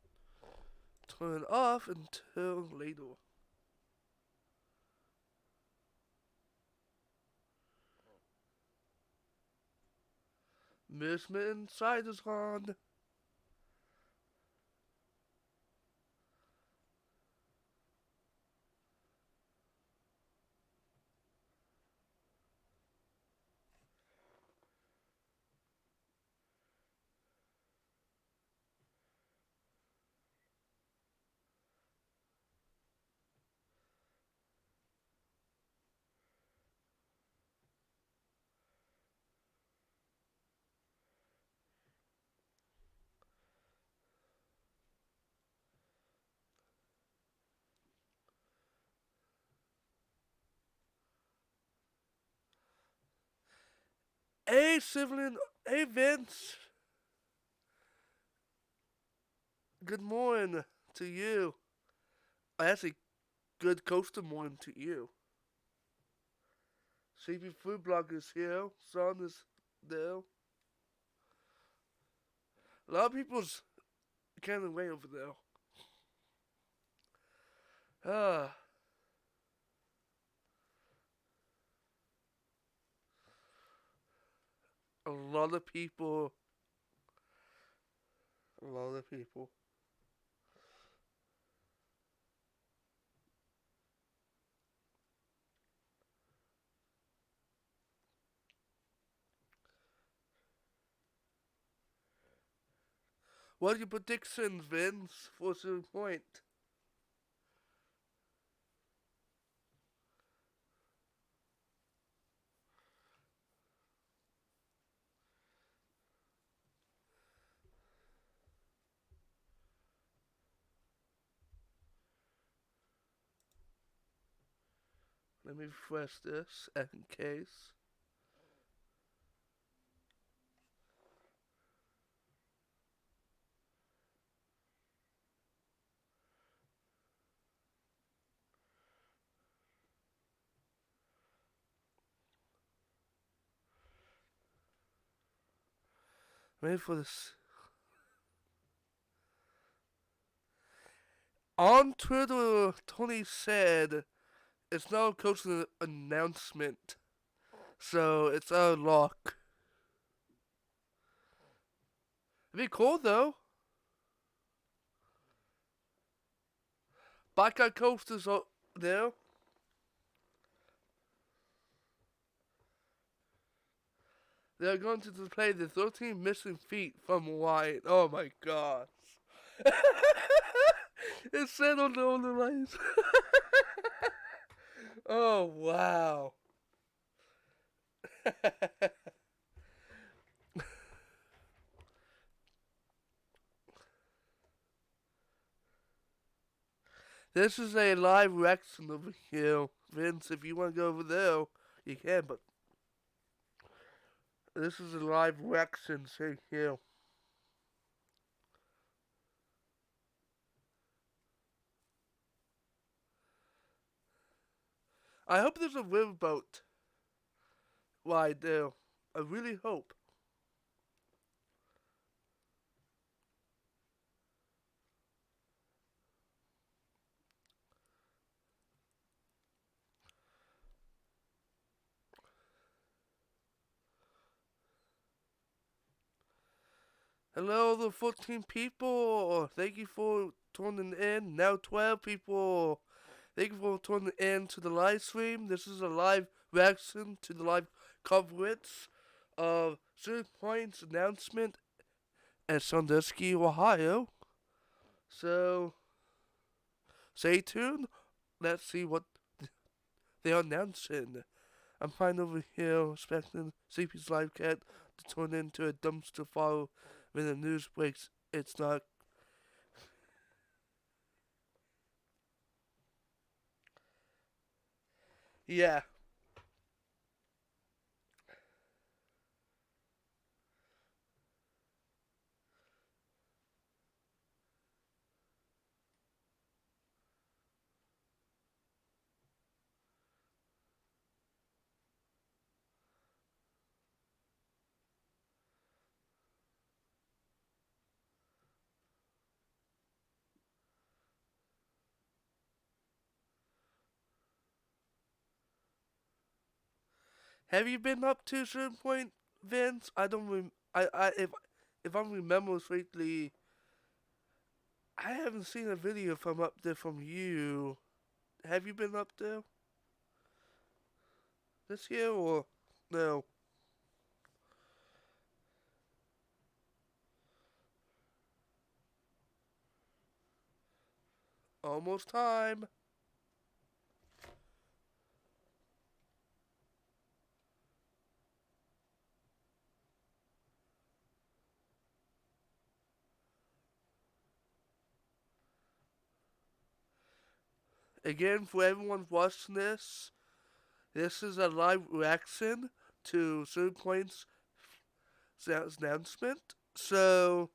turn it off until later. Movement inside is on. Hey, Civilian. Hey, Vince. Good morning to you. Actually, good coastal morning to you. CP Food Blog is here. Son is there. A lot of people's can't away over there. Ah, a lot of people. A lot of people. What are your predictions, Vince, for the point? Let me refresh this in case. Wait for this. On Twitter, Tony said it's now close to the announcement, so it's our lock. It'd be cool though. Blackout Coasters are there. They're going to play the 13 Missing Feet from Hawaii. Oh my gosh. It said on the lines. Oh wow. This is a live reaction over here. Vince, if you want to go over there, you can, but this is a live reaction right here. I hope there's a riverboat ride there. I really hope. Hello, the 14 people. Thank you for tuning in. Now 12 people. Thank you for tuning in to the live stream. This is a live reaction to the live coverage of Cedar Point's announcement at Sandusky, Ohio. So, stay tuned. Let's see what they're announcing. I'm fine over here expecting CP's live cat to turn into a dumpster fire when the news breaks. It's not. Yeah. Have you been up to a certain point, Vince? I don't if I remember correctly, I haven't seen a video from up there from you. Have you been up there this year or no? Almost time. Again, for everyone watching this, this is a live reaction to certain points announcement. So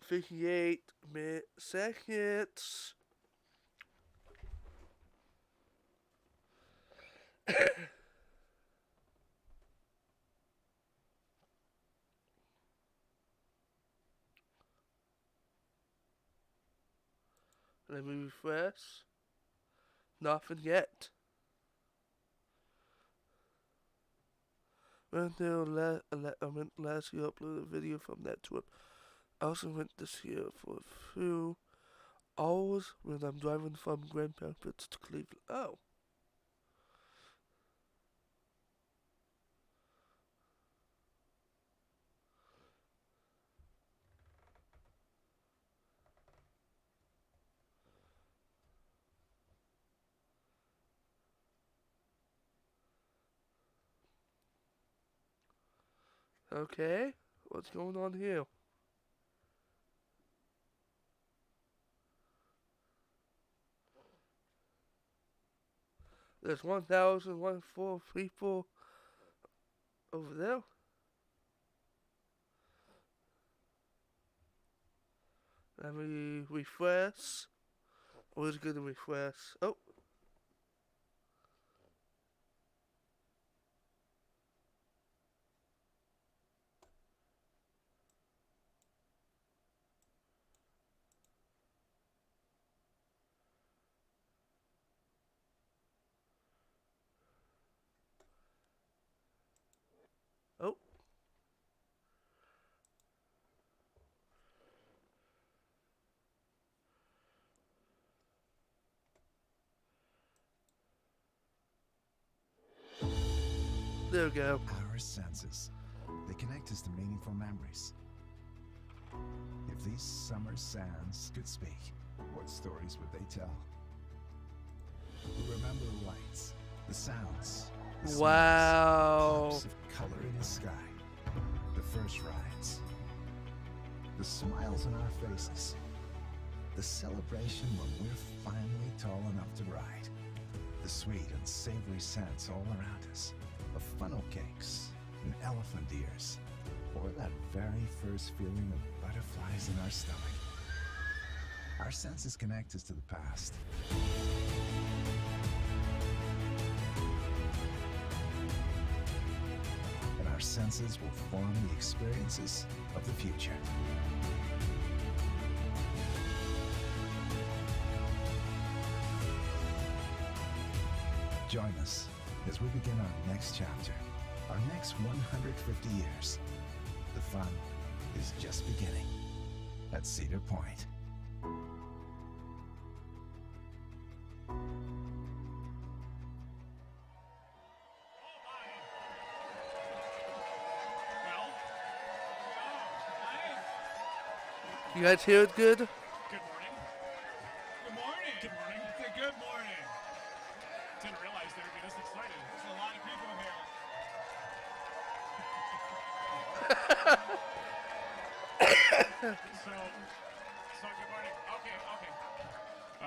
58 seconds. Let me refresh. Nothing yet. Until last year uploaded a video from that trip. I also went this year for a few hours when I'm driving from Grand Rapids to Cleveland. Oh. Okay. What's going on here? There's 1,004 people over there. Let me refresh. I was gonna refresh. Oh. Oh. There we go. Our senses. They connect us to meaningful memories. If these summer sands could speak, what stories would they tell? We remember the lights, the sounds, the smells, Wow. pops of color in the sky, the first rides, the smiles on our faces, the celebration when we're finally tall enough to ride, the sweet and savory scents all around us, of funnel cakes and elephant ears, or that very first feeling of butterflies in our stomach. Our senses connect us to the past. And our senses will form the experiences of the future. Join us as we begin our next chapter, our next 150 years. The fun is just beginning at Cedar Point. You guys hear it good? Good morning. Good morning. Good morning. It's a good morning. Didn't realize they would be this excited. There's a lot of people here. so good morning.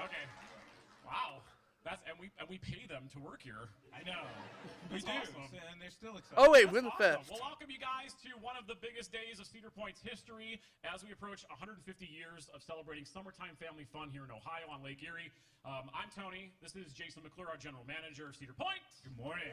Okay. Wow. And we pay them to work here. I know. We do. Awesome. And they're still excited. Oh wait, That's Winterfest. awesome. Well, welcome you guys to one of the biggest days of Cedar Point's history as we approach 150 years of celebrating summertime family fun here in Ohio on Lake Erie. I'm Tony. This is Jason McClure, our general manager of Cedar Point. Good morning.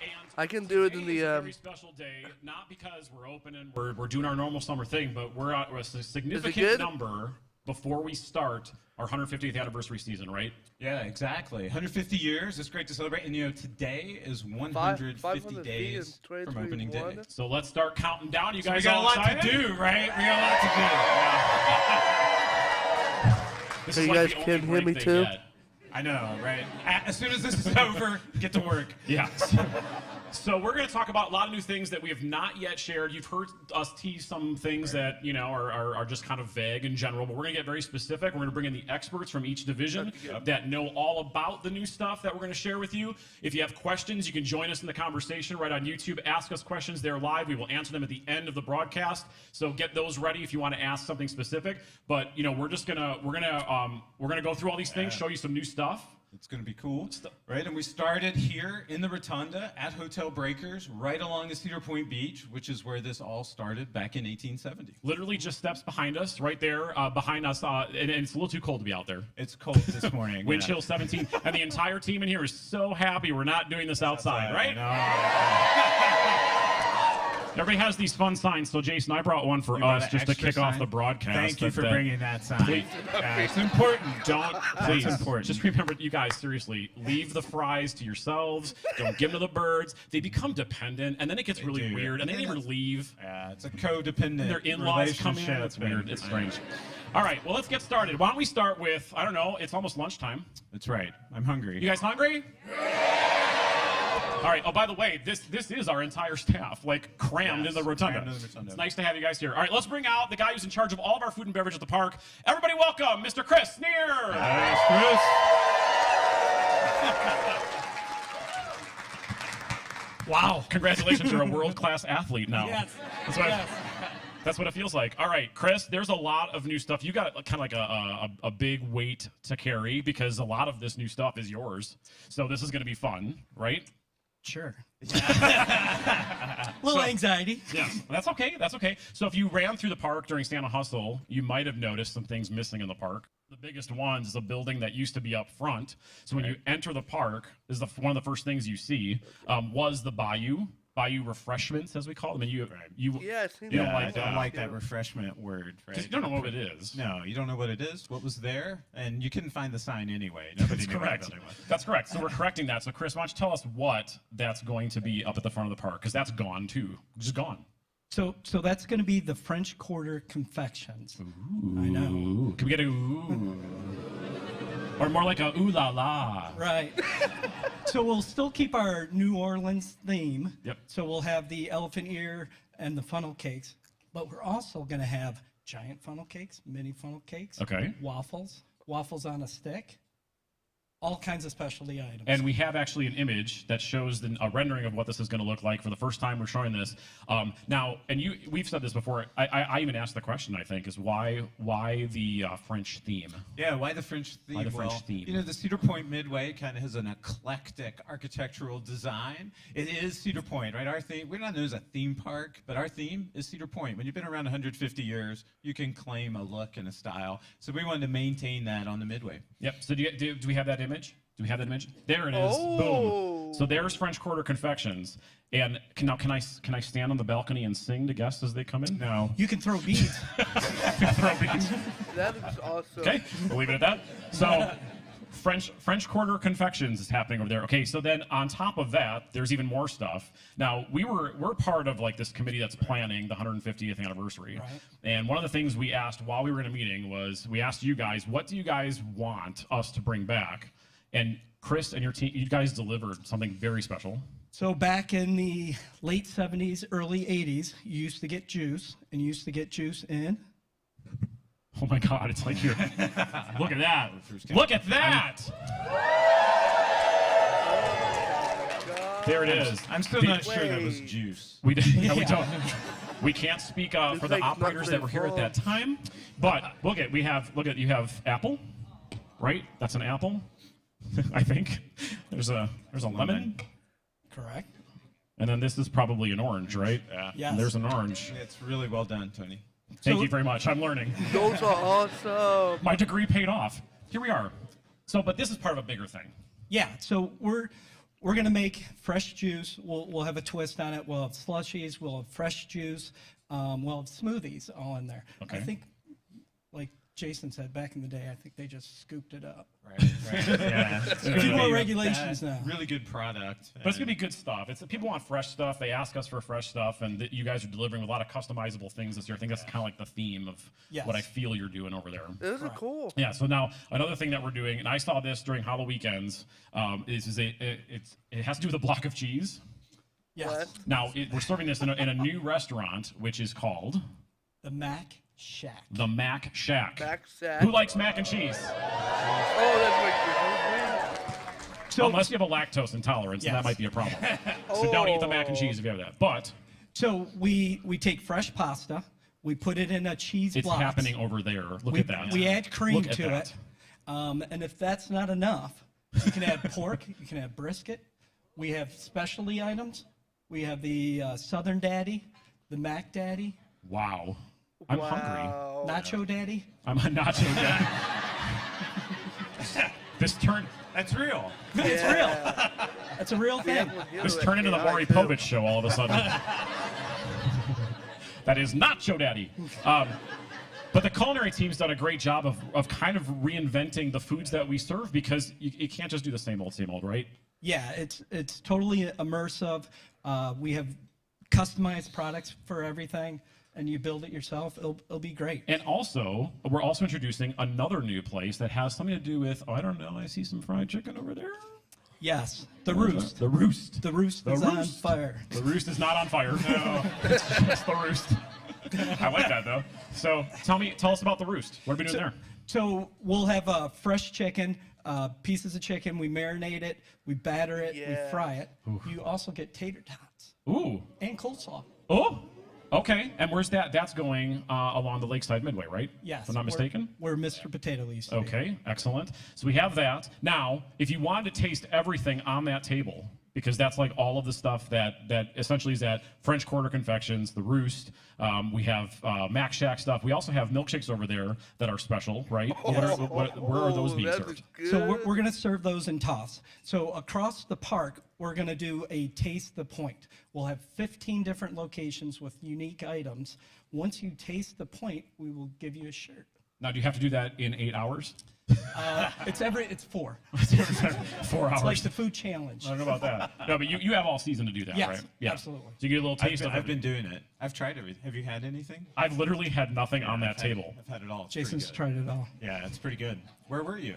And I can do it in today is the, a very special day, not because we're open and we're doing our normal summer thing, but we're at a significant good? number before we start our 150th anniversary season, right? Yeah, exactly. 150 years. It's great to celebrate. And, today is 150 500 days feet in from opening day. 2021. So let's start counting down. You So we guys got a all lot excited? to do, right? We got a lot to do. This So is you like guys the can only hear me break they too? get. I know, right? As soon as this is over, get to work. Yeah. So we're going to talk about a lot of new things that we have not yet shared. You've heard us tease some things that, you know, are just kind of vague in general, but we're going to get very specific. We're going to bring in the experts from each division that know all about the new stuff that we're going to share with you. If you have questions, you can join us in the conversation right on YouTube. Ask us questions there live. We will answer them at the end of the broadcast. So get those ready if you want to ask something specific. But, you know, we're going to go through all these things, show you some new stuff. It's going to be cool, right? And we started here in the Rotunda at Hotel Breakers, right along the Cedar Point Beach, which is where this all started back in 1870. Literally just steps behind us, right there, behind us, and it's a little too cold to be out there. It's cold this morning. Wind chill 17, and the entire team in here is so happy we're not doing this outside, right? Everybody has these fun signs, so Jason, I brought one for us just to kick off the broadcast. Thank you for bringing that sign. It's important. Please, It's important. just remember, you guys, seriously, leave the fries to yourselves. Don't give them to the birds. They become dependent, and then it gets really weird, and they never leave. Yeah, it's a codependent Their in-laws come in. relationship. It's weird. It's strange. All right, well, let's get started. Why don't we start with, I don't know, it's almost lunchtime. That's right. I'm hungry. You guys hungry? All right. Oh, by the way, this is our entire staff, like crammed in the rotunda. It's nice to have you guys here. All right, let's bring out the guy who's in charge of all of our food and beverage at the park. Everybody, welcome, Mr. Chris Sneer. Thanks, Chris. Wow! Congratulations, you're a world-class athlete now. Yes. That's what it feels like. All right, Chris, there's a lot of new stuff. You got kind of like a big weight to carry because a lot of this new stuff is yours. So this is going to be fun, right? Sure. Little anxiety. Yeah, that's okay. That's okay. So if you ran through the park during Stand and Hustle, you might have noticed some things missing in the park. The biggest ones is a building that used to be up front. So when you enter the park, is one of the first things you see was the Bayou refreshments, as we call them. And you Yeah, I don't like I don't like that refreshment word, right? 'cause you don't know what it is. No, you don't know what it is, what was there, and you couldn't find the sign anyway. Nobody That's knew correct. what the building was. That's correct. So we're correcting that. So Chris, why don't you tell us what that's going to be up at the front of the park? Because that's gone too. Just gone. So that's going to be the French Quarter confections. Ooh. I know. Ooh. Can we get a ooh? Or more like a ooh la la. Right. So we'll still keep our New Orleans theme. Yep. So we'll have the elephant ear and the funnel cakes, but we're also going to have giant funnel cakes, mini funnel cakes, Okay. waffles on a stick, all kinds of specialty items. And we have actually an image that shows a rendering of what this is going to look like. For the first time, we're showing this. Now, and we've said this before. I even asked the question, I think, is why the French theme? Yeah, why the French theme? Why the French theme? You know, the Cedar Point Midway kind of has an eclectic architectural design. It is Cedar Point, right? Our theme, we're not known as a theme park, but our theme is Cedar Point. When you've been around 150 years, you can claim a look and a style. So we wanted to maintain that on the Midway. Yep. So do we have that image? Do we have that image? There it is. Oh. Boom. So there's French Quarter confections. And can I stand on the balcony and sing to guests as they come in? No. You can throw beads. Throw beads. That is awesome. Okay, we'll leave it at that. So French Quarter confections is happening over there. Okay, so then on top of that, there's even more stuff. Now we're part of like this committee that's planning the 150th anniversary. Right. And one of the things we asked while we were in a meeting was we asked you guys, what do you guys want us to bring back? And Chris and your team, you guys delivered something very special. So back in the late 70s, early 80s, you used to get juice, and you used to get juice in. Oh my God, it's like you're, look at that. Look at that. There it is. I'm still not sure that was juice. We did, yeah, we Yeah. don't. We can't speak for the like operators that were here at that time, but look at you have apple, right? That's an apple, I think. There's a lemon, Correct. and then this is probably an orange, right? Yeah. Yes. There's an orange. It's really well done, Tony. Thank So- you very much. I'm learning. Those are awesome. My degree paid off. Here we are. So, but this is part of a bigger thing. Yeah, so we're going to make fresh juice. We'll have a twist on it. We'll have slushies. We'll have fresh juice. We'll have smoothies all in there. Okay. I think, like Jason said, back in the day, I think they just scooped it up. Right. Yeah. A few more regulations now. Really good product. But it's gonna be good stuff. People want fresh stuff. They ask us for fresh stuff, and you guys are delivering a lot of customizable things this year. I think that's kind of like the theme of Yes. what I feel you're doing over there. This is cool. Yeah. So now another thing that we're doing, and I saw this during Halloween weekends, it has to do with a block of cheese. Yes. What? Now, we're serving this in a new restaurant, which is called The Mac Shack. the Mac Shack. Mac Shack. Who likes mac and cheese? Oh, that's like So, Unless you have a lactose intolerance, then that Yes. might be a problem. So don't eat the mac and Oh. cheese if you have that. But so we take fresh pasta, we put it in a cheese it's blocks. happening over there. Look We, at that. we add cream Look at to that. it. And if that's not enough, you can add pork, you can add brisket. We have specialty items. We have the Southern Daddy, the Mac Daddy, Wow. I'm hungry. wow. Nacho Daddy. I'm a nacho guy. This turned That's real. It's real. That's a real thing. this turned into the Maury Povich show all of a sudden. That is Nacho Daddy. But the culinary team's done a great job of kind of reinventing the foods that we serve because you can't just do the same old, right? Yeah, it's totally immersive. We have customized products for everything, and you build it yourself. It'll be great. And also, we're also introducing another new place that has something to do with, I don't know, I see some fried chicken over there. Yes, the Roost. The Roost. The Roost The is on Roost. fire. The Roost is not on fire. No, it's just the Roost. I like that though. So tell us about the Roost. What are we doing there? So we'll have fresh chicken, pieces of chicken. We marinate it, we batter it, we Yeah. fry it. You also get tater tots Ooh. and coleslaw. Oh. Okay. And where's that? That's going along the Lakeside Midway, right? Yes. If I'm not mistaken. Where Mr. Potato used to be. Okay, excellent. So we have that. Now, if you wanted to taste everything on that table, because that's like all of the stuff that essentially is at French Quarter Confections, the Roost. We have Mac Shack stuff. We also have milkshakes over there that are special, right? Where are those being that served? is good. So we're going to serve those in toss. So across the park, we're going to do a taste the point. We'll have 15 different locations with unique items. Once you taste the point, we will give you a shirt. Now, do you have to do that in 8 hours? It's 4. 4 hours. It's like the food challenge. I don't know about that. No, but you have all season to do that, Yes, right? Yeah, absolutely. So you get a little taste of I've been everything. doing it. I've tried everything. Have you had anything? I've literally had nothing on that I've had- table. I've had it all. It's pretty Jason's good. tried it all. Yeah, it's pretty good. Where were you?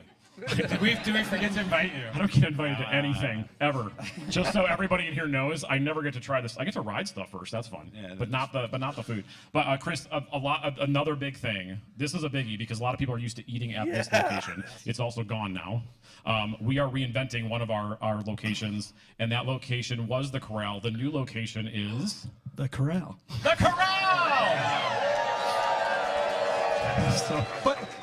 did we forget to invite you? I don't get invited to anything ever. Just so everybody in here knows, I never get to try this. I get to ride stuff first. That's fun. Yeah, but not the food. But Chris, another big thing. This is a biggie because a lot of people are used to eating at this location. It's also gone now. We are reinventing one of our locations, and that location was the Corral. The new location is The Corral. the Corral.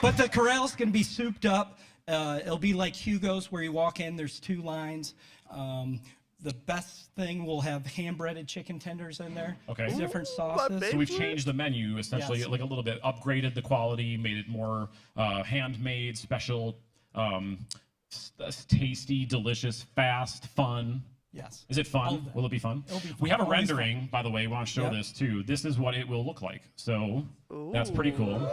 But the Corral's going to be souped up. It'll be like Hugo's where you walk in, there's 2 lines. The best thing, we'll have hand-breaded chicken tenders in there. Okay. Different Ooh, sauces. my So we've changed the menu essentially, Yes. like a little bit, upgraded the quality, made it more handmade, special, tasty, delicious, fast, fun. Yes. Is it All fun? of that. Will it be fun? It'll be We fun. have a Always rendering, by the way. We want to show Yep. this too. This is what it will look like. So that's pretty cool.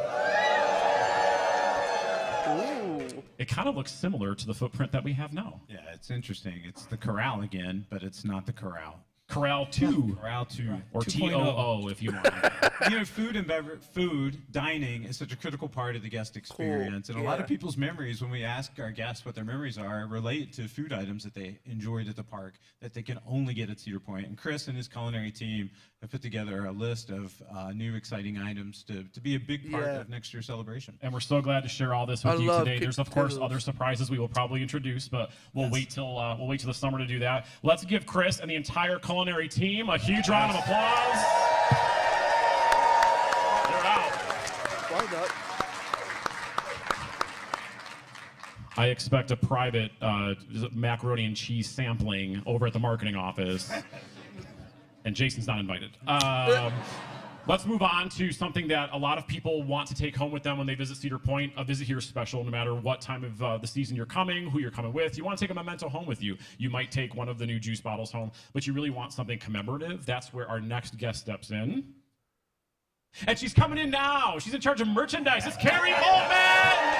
Ooh. It kind of looks similar to the footprint that we have now. Yeah, it's interesting. It's the Corral again, but it's not the Corral. Corral 2 Corral 2. or 2.0. TOO if you want. Food dining is such a critical part of the guest experience, and a lot of yeah. people's memories, when we ask our guests what their memories are, relate to food items that they enjoyed at the park that they can only get at Cedar Point. And Chris and his culinary team have put together a list of new exciting items to be a big part Yeah. of next year's celebration. And we're so glad to share all this with I you love today. There's of course potatoes. other surprises we will probably introduce, but we'll wait till the summer to do that. Let's give Chris and the entire culinary team a huge round of applause. They're out. Why not? I expect a private macaroni and cheese sampling over at the marketing office, and Jason's not invited. Let's move on to something that a lot of people want to take home with them when they visit Cedar Point. A visit here is special no matter what time of the season you're coming, who you're coming with. You want to take a memento home with you. You might take one of the new juice bottles home, but you really want something commemorative. That's where our next guest steps in. And she's coming in now. She's in charge of merchandise. It's Carrie Boltman!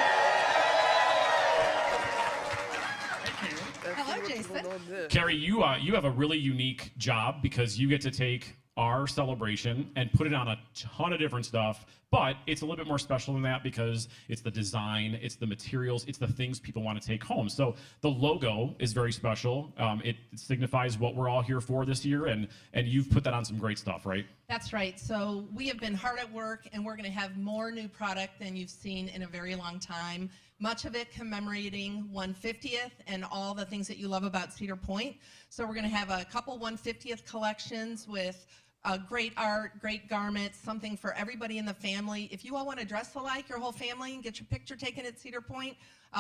Let's Hello, see what's Jason. going on there. Carrie, you have a really unique job because you get to take our celebration and put it on a ton of different stuff, but it's a little bit more special than that because it's the design, it's the materials, it's the things people want to take home. So the logo is very special. It signifies what we're all here for this year, and you've put that on some great stuff, right? That's right. So we have been hard at work, and we're going to have more new product than you've seen in a very long time. Much of it commemorating 150th and all the things that you love about Cedar Point. So we're going to have a couple 150th collections with great art, great garments, something for everybody in the family. If you all want to dress alike, your whole family, and get your picture taken at Cedar Point,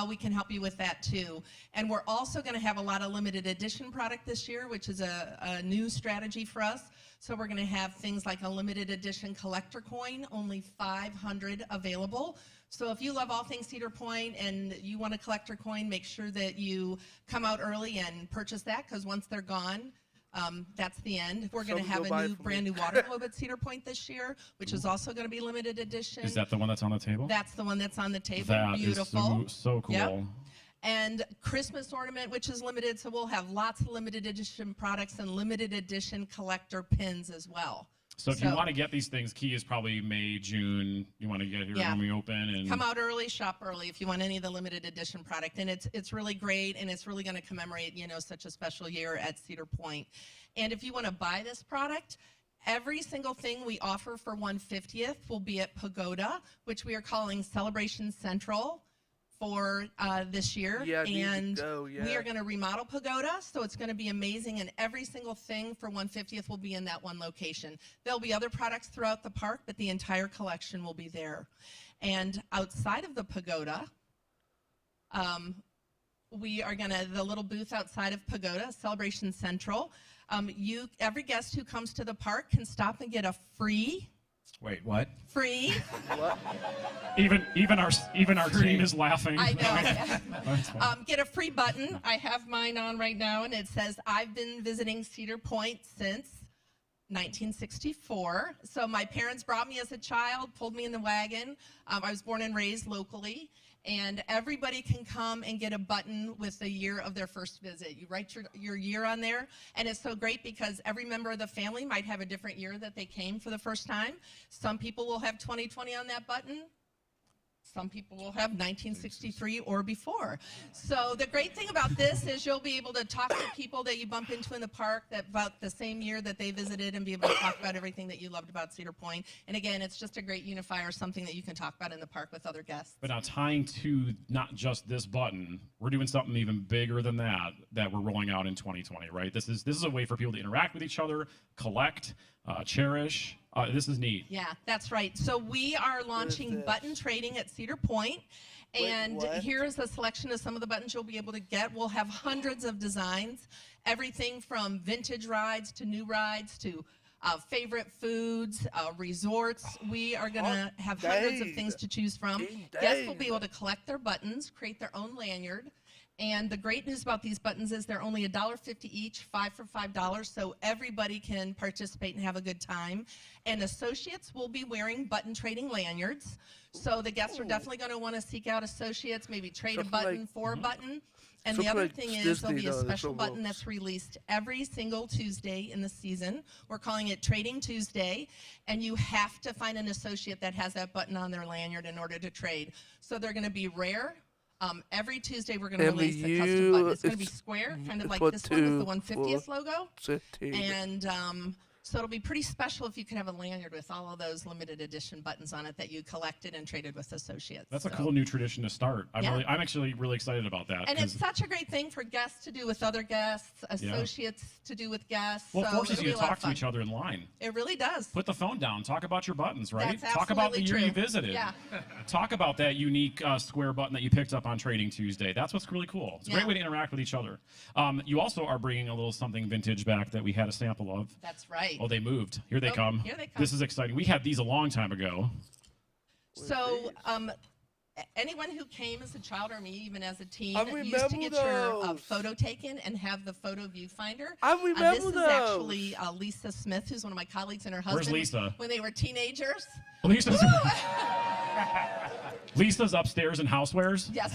we can help you with that too. And we're also going to have a lot of limited edition product this year, which is a new strategy for us. So we're going to have things like a limited edition collector coin, only 500 available. So if you love all things Cedar Point and you want a collector coin, make sure that you come out early and purchase that, because once they're gone, that's the end. We're going to have a brand new water globe at Cedar Point this year, which is also going to be limited edition. Is that the one that's on the table? That's the one that's on the table. That Beautiful. is so cool. Yep. And Christmas ornament, which is limited, so we'll have lots of limited edition products and limited edition collector pins as well. So if you want to get these things, key is probably May, June. You want to get here when we open, and come out early, shop early if you want any of the limited edition product. And it's really great, and it's really going to commemorate, you know, such a special year at Cedar Point. And if you want to buy this product, every single thing we offer for 150th will be at Pagoda, which we are calling Celebration Central for this year. Yeah, and yeah. we are going to remodel Pagoda, so it's going to be amazing, and every single thing for 150th will be in that one location. There'll be other products throughout the park, but the entire collection will be there. And outside of the Pagoda, we are going to, the little booth outside of Pagoda, Celebration Central, every guest who comes to the park can stop and get a free. Wait, what? Free. What? Even our team is laughing. I know. Get a free button. I have mine on right now, and it says, "I've been visiting Cedar Point since 1964. So my parents brought me as a child, pulled me in the wagon. I was born and raised locally. And everybody can come and get a button with the year of their first visit. You write your year on there, and it's so great because every member of the family might have a different year that they came for the first time. Some people will have 2020 on that button. Some people will have 1963 or before. So the great thing about this is you'll be able to talk to people that you bump into in the park that about the same year that they visited, and be able to talk about everything that you loved about Cedar Point. And again, it's just a great unifier, something that you can talk about in the park with other guests. But now tying to not just this button, we're doing something even bigger than that we're rolling out in 2020, right? This is a way for people to interact with each other, collect, cherish. This is neat. Yeah, that's right. So we are launching button trading at Cedar Point. And here is a selection of some of the buttons you'll be able to get. We'll have hundreds of designs, everything from vintage rides to new rides to favorite foods, resorts. We are going to have hundreds of things to choose from. Guests will be able to collect their buttons, create their own lanyard. And the great news about these buttons is they're only $1.50 each, 5 for $5, so everybody can participate and have a good time. And associates will be wearing button trading lanyards. So the guests are definitely going to want to seek out associates, maybe trade a button for a button. And the other thing is there'll be a special button that's released every single Tuesday in the season. We're calling it Trading Tuesday, and you have to find an associate that has that button on their lanyard in order to trade. So they're going to be rare. Every Tuesday we're going to release a custom button. It's going to be square, kind of like this one with the 150th logo. And so it'll be pretty special if you could have a lanyard with all of those limited edition buttons on it that you collected and traded with associates. That's a cool new tradition to start. I'm actually really excited about that. And it's such a great thing for guests to do with other guests, associates to do with guests. Well, it forces you to talk to each other in line. It really does. Put the phone down. Talk about your buttons, right? That's Talk about the year true. you visited. Yeah. Talk about that unique square button that you picked up on Trading Tuesday. That's what's really cool. It's a great way to interact with each other. You also are bringing a little something vintage back that we had a sample of. That's right. Oh, they moved. Here they come. Here they come. This is exciting. We had these a long time ago. So, anyone who came as a child, or me even as a teen, used to get your photo taken and have the photo viewfinder. I remember this is actually Lisa Smith, who's one of my colleagues, and her husband. Where's Lisa? When they were teenagers. Lisa's upstairs in housewares. Yes.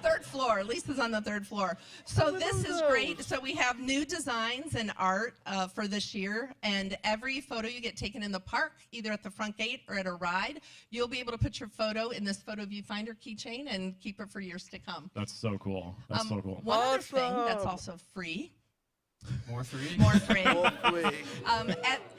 Third floor. Lisa's on the third floor. So this is great. So we have new designs and art for this year, and every photo you get taken in the park, either at the front gate or at a ride, you'll be able to put your photo in this photo viewfinder keychain and keep it for years to come. That's so cool. That's so cool. One other thing that's also free. More free? More free. More free.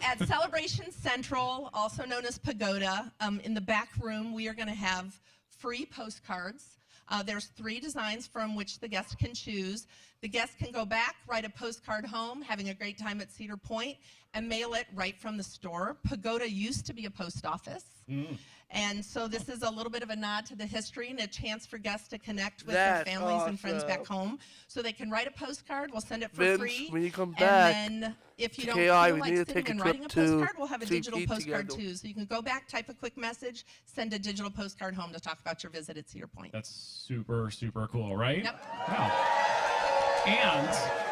At Celebration Central, also known as Pagoda, in the back room, we are going to have free postcards. There's 3 designs from which the guest can choose. The guest can go back, write a postcard home, having a great time at Cedar Point, and mail it right from the store. Pagoda used to be a post office. And so this is a little bit of a nod to the history and a chance for guests to connect with their families and friends back home. So they can write a postcard. We'll send it for free. When you come back, and then if you don't KI, feel we like need to sitting take a and trip writing a to postcard, we'll have a CP digital postcard together. too. So you can go back, type a quick message, send a digital postcard home to talk about your visit at Cedar Point. That's super, super cool, right? Yep. Wow. And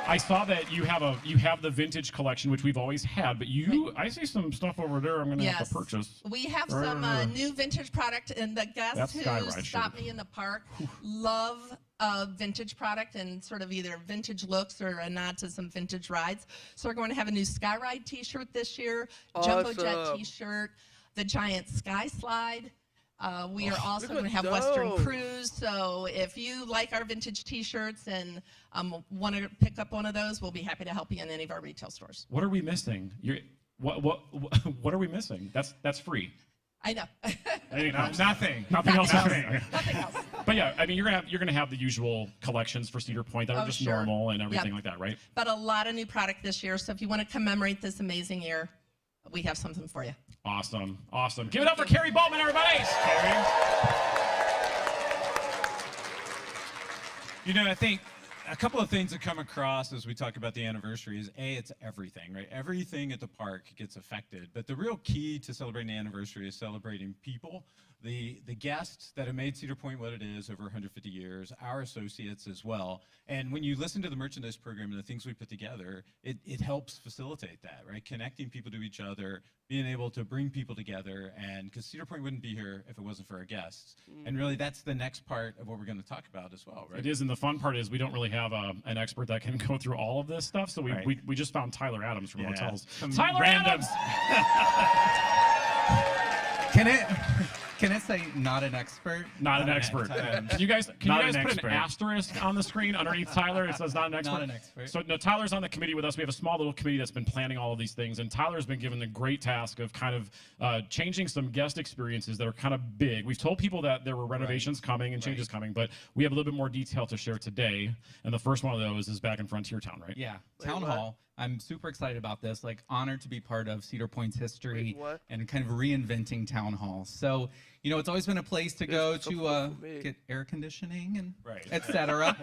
I saw that you have the vintage collection, which we've always had, but I see some stuff over there I'm going to have to purchase. We have some new vintage product, and the guests who stop me in the park love vintage product and sort of either vintage looks or a nod to some vintage rides. So we're going to have a new Skyride t-shirt this year, Jumbo Jet t-shirt, the giant Sky Slide. We are also going to have Western Cruise, so if you like our vintage t-shirts and want to pick up one of those, we'll be happy to help you in any of our retail stores. What are we missing? What are we missing? That's free. I know. Nothing. Nothing else. Nothing else. But yeah, I mean, you're gonna have the usual collections for Cedar Point that are just normal and everything like that, right? But a lot of new product this year, so if you want to commemorate this amazing year, we have something for you. Awesome, awesome. Give it up for Carrie Baldwin, everybody. Carrie. You know, I think a couple of things that come across as we talk about the anniversary is, A, it's everything, right? Everything at the park gets affected. But the real key to celebrating the anniversary is celebrating people, the guests that have made Cedar Point what it is over 150 years, our associates as well. And when you listen to the merchandise program and the things we put together, it helps facilitate that, right? Connecting people to each other, being able to bring people together, and because Cedar Point wouldn't be here if it wasn't for our guests. And really, that's the next part of what we're going to talk about as well, right? It is, and the fun part is we don't really have an expert that can go through all of this stuff, so we just found Tyler Adams from Hotels. Tyler Adams! Can it say not an expert? Not an expert. Can you guys put an asterisk on the screen underneath Tyler? It says not an expert. Not an expert. So no, Tyler's on the committee with us. We have a small little committee that's been planning all of these things, and Tyler's been given the great task of kind of changing some guest experiences that are kind of big. We've told people that there were renovations coming and changes coming, but we have a little bit more detail to share today. And the first one of those is back in Frontier Town, right? Yeah, Town Hall. I'm super excited about this. Like, honored to be part of Cedar Point's history and kind of reinventing Town Hall. So, you know, it's always been a place to go to get air conditioning and et cetera.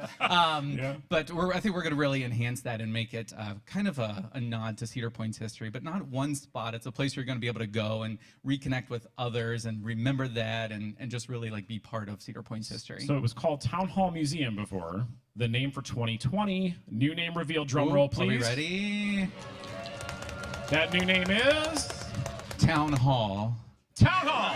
But I think we're going to really enhance that and make it kind of a nod to Cedar Point's history, but not one spot. It's a place where you're going to be able to go and reconnect with others and remember that and just really like be part of Cedar Point's history. So it was called Town Hall Museum before. The name for 2020, new name revealed. Drum roll, please. Are we ready? That new name is Town Hall. Town Hall.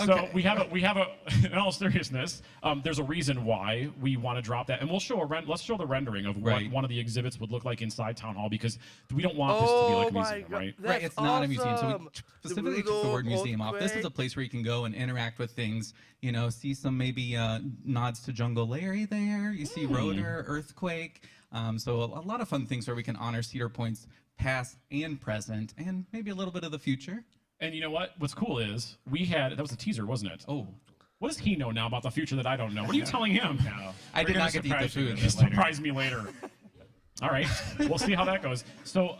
So we have a. In all seriousness, there's a reason why we want to drop that, and we'll show let's show the rendering of what one of the exhibits would look like inside Town Hall, because we don't want this to be like a museum, right? Right, it's not a museum. So we specifically took the word museum off. This is a place where you can go and interact with things. You know, see some maybe nods to Jungle Larry there. You see Rotor, Earthquake. So a lot of fun things where we can honor Cedar Point's past and present, and maybe a little bit of the future. And you know what? What's cool is that was a teaser, wasn't it? Oh. What does he know now about the future that I don't know? What are you telling him? No. I did not get to eat the food. Surprise me later. All right. We'll see how that goes. So,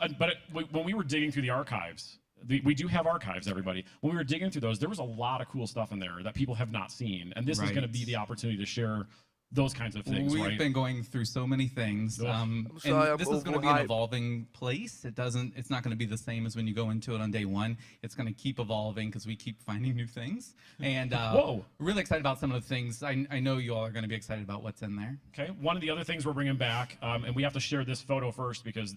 when we were digging through the archives, we do have archives, everybody. When we were digging through those, there was a lot of cool stuff in there that people have not seen. And this is going to be the opportunity to share those kinds of things. We've been going through so many things, and this is going to be an evolving place. It's not going to be the same as when you go into it on day one. It's going to keep evolving because we keep finding new things. And we're really excited about some of the things. I know you all are going to be excited about what's in there. Okay. One of the other things we're bringing back, and we have to share this photo first because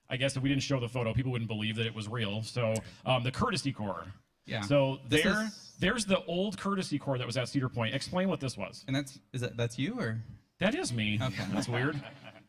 I guess if we didn't show the photo, people wouldn't believe that it was real. So the courtesy core. Yeah. So there's the old courtesy core that was at Cedar Point. Explain what this was. And that's you or? That is me. Okay. That's weird.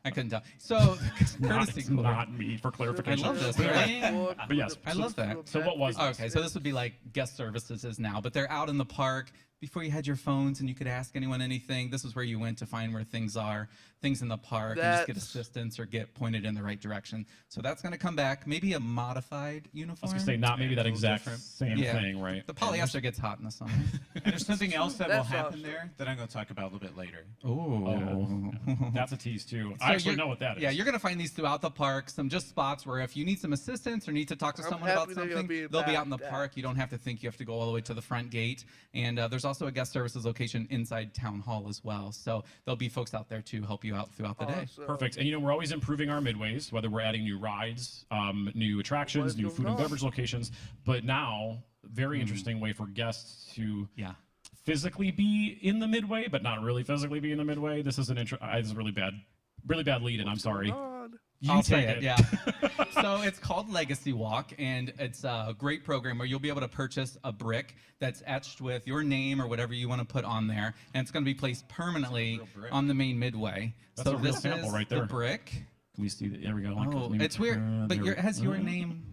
I couldn't tell. So courtesy core. Not me, for clarification. I love this, right? But yes. I love that. So what was this? Okay, so this would be like guest services is now, but they're out in the park. Before you had your phones and you could ask anyone anything, this is where you went to find where things are, things in the park, and just get assistance or get pointed in the right direction. So that's going to come back. Maybe a modified uniform. I was going to say, not maybe that exact same thing, right? The polyester gets hot in the summer. And there's something else that will happen there that I'm going to talk about a little bit later. Oh, that's a tease too. I actually know what that is. Yeah, you're going to find these throughout the park, some just spots where if you need some assistance or need to talk to someone about something, they'll be out in the park. You don't have to think you have to go all the way to the front gate. And there's also a guest services location inside Town Hall as well. So there'll be folks out there to help you out throughout the day. Perfect. And we're always improving our midways, whether we're adding new rides, new attractions, new food and beverage locations. But now, very interesting way for guests to physically be in the midway, but not really physically be in the midway. This is this is a really bad lead, and I'm sorry. I'll take it. Yeah. So it's called Legacy Walk, and it's a great program where you'll be able to purchase a brick that's etched with your name or whatever you want to put on there, and it's going to be placed permanently on the main midway. That's so a real this sample is right there. the brick. Can we see that? There we go. Oh, it's weird, but it has your name.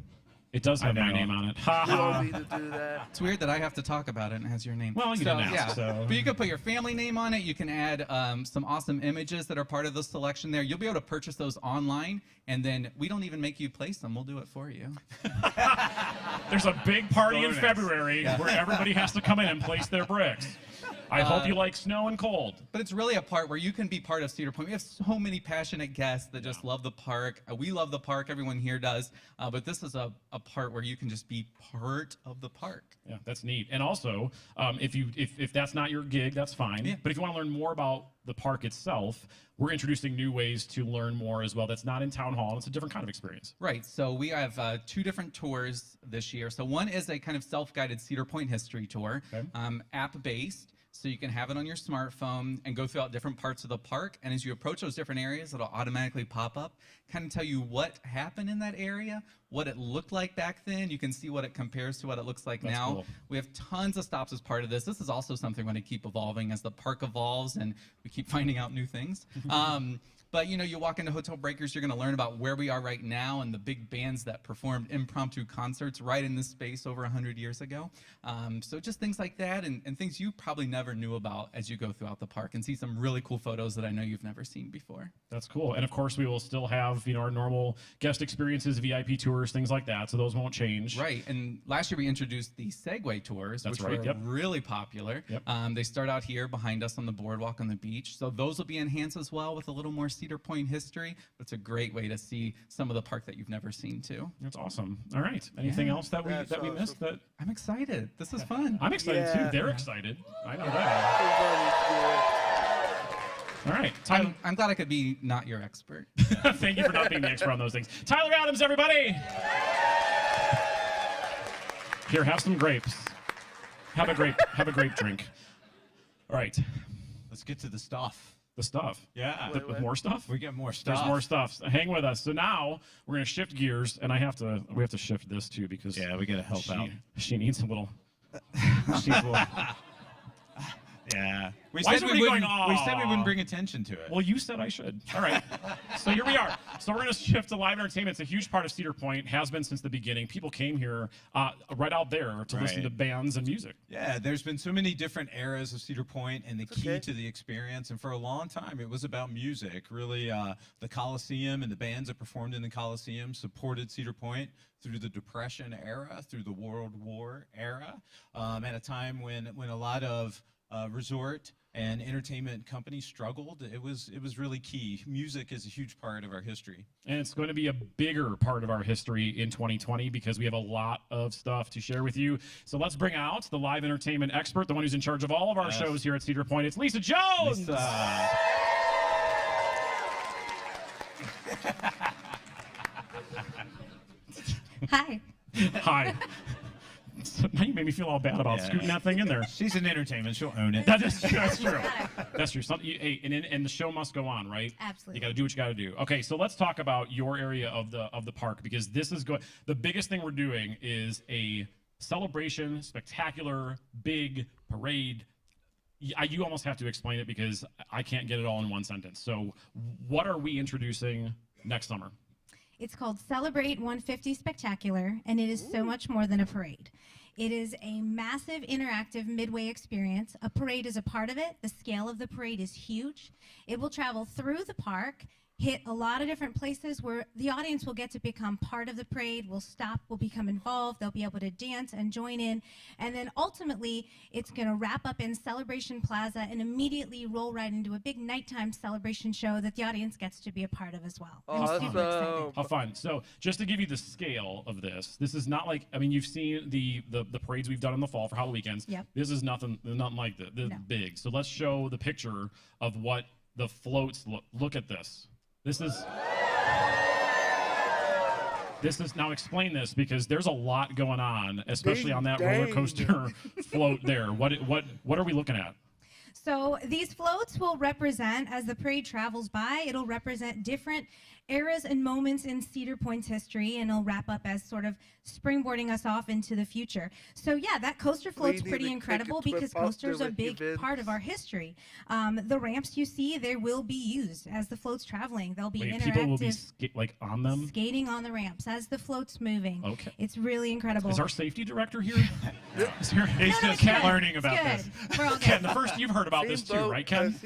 It does have my name on it. You don't need to do that. It's weird that I have to talk about it and it has your name. Well, you didn't ask, so. But you can put your family name on it. You can add some awesome images that are part of the selection there. You'll be able to purchase those online, and then we don't even make you place them. We'll do it for you. There's a big party in February where everybody has to come in and place their bricks. I hope you like snow and cold. But it's really a part where you can be part of Cedar Point. We have so many passionate guests that just love the park. We love the park. Everyone here does. But this is a part where you can just be part of the park. Yeah, that's neat. And also, if that's not your gig, that's fine. Yeah. But if you want to learn more about the park itself, we're introducing new ways to learn more as well. That's not in Town Hall. It's a different kind of experience. Right. So we have 2 different tours this year. So one is a kind of self-guided Cedar Point history tour, app-based. So you can have it on your smartphone and go throughout different parts of the park. And as you approach those different areas, it'll automatically pop up, kind of tell you what happened in that area, what it looked like back then. You can see what it compares to what it looks like now. Cool. We have tons of stops as part of this. This is also something we're going to keep evolving as the park evolves and we keep finding out new things. But you walk into Hotel Breakers, you're going to learn about where we are right now and the big bands that performed impromptu concerts right in this space over 100 years ago. So just things like that and things you probably never knew about as you go throughout the park and see some really cool photos that I know you've never seen before. That's cool. And of course, we will still have our normal guest experiences, VIP tours, things like that. So those won't change. Right. And last year we introduced the Segway tours, which were really popular. Yep. They start out here behind us on the boardwalk on the beach. So those will be enhanced as well with a little more Cedar Point history. But it's a great way to see some of the park that you've never seen too. That's awesome. All right. Anything else that we missed? That I'm excited. This is fun. I'm excited too. They're excited. I know that. All right. I'm glad I could be not your expert. Thank you for not being the expert on those things. Tyler Adams, everybody. Here, have some grapes. Have a grape drink. All right. Let's get to the stuff. The stuff. Yeah. With more stuff? We get more stuff. There's more stuff. So hang with us. So now we're going to shift gears, and we have to shift this too because we got to help out. She needs a little. She needs a little. Yeah. We Why said is we going, wouldn't bring attention to it. Well, you said I should. All right. So here we are. So we're going to shift to live entertainment. It's a huge part of Cedar Point, has been since the beginning. People came here right out there to listen to bands and music. Yeah, there's been so many different eras of Cedar Point and the key to the experience. And for a long time, it was about music. Really, the Coliseum and the bands that performed in the Coliseum supported Cedar Point through the Depression era, through the World War era, at a time when a lot of resort and entertainment companies struggled. It was really key. Music is a huge part of our history. And it's going to be a bigger part of our history in 2020 because we have a lot of stuff to share with you. So let's bring out the live entertainment expert, the one who's in charge of all of our shows here at Cedar Point. It's Lisa Jones! Lisa. Hi. Hi. Now you made me feel all bad about scooting that thing in there. She's in entertainment. She'll own it. That's true. That's true. And the show must go on, right? Absolutely. You got to do what you got to do. Okay, so let's talk about your area of the park because this is the biggest thing we're doing is a celebration, spectacular, big parade. You almost have to explain it because I can't get it all in one sentence. So what are we introducing next summer? It's called Celebrate 150 Spectacular, and it is so much more than a parade. It is a massive interactive midway experience. A parade is a part of it. The scale of the parade is huge. It will travel through the park, hit a lot of different places where the audience will get to become part of the parade, will stop, will become involved, they'll be able to dance and join in, and then ultimately it's going to wrap up in Celebration Plaza and immediately roll right into a big nighttime celebration show that the audience gets to be a part of as well. I'm super excited. How fun. So just to give you the scale of this is not like, I mean, you've seen the parades we've done in the fall for Halloween weekends. Yep. This is nothing like this. This is big. So let's show the picture of what the floats look at this. This is now explain this because there's a lot going on, especially on that roller coaster float there. What are we looking at? So these floats will represent, as the parade travels by, it'll represent different eras and moments in Cedar Point's history, and it'll wrap up as sort of springboarding us off into the future. So yeah, that coaster float's pretty incredible because coasters are a big part of our history. The ramps you see, they will be used as the float's traveling. They'll be interactive. People will be on them? Skating on the ramps as the float's moving. Okay. It's really incredible. Is our safety director here? He's Ken learning about this. We're all good. Ken, the first you've heard about this too, right, Ken?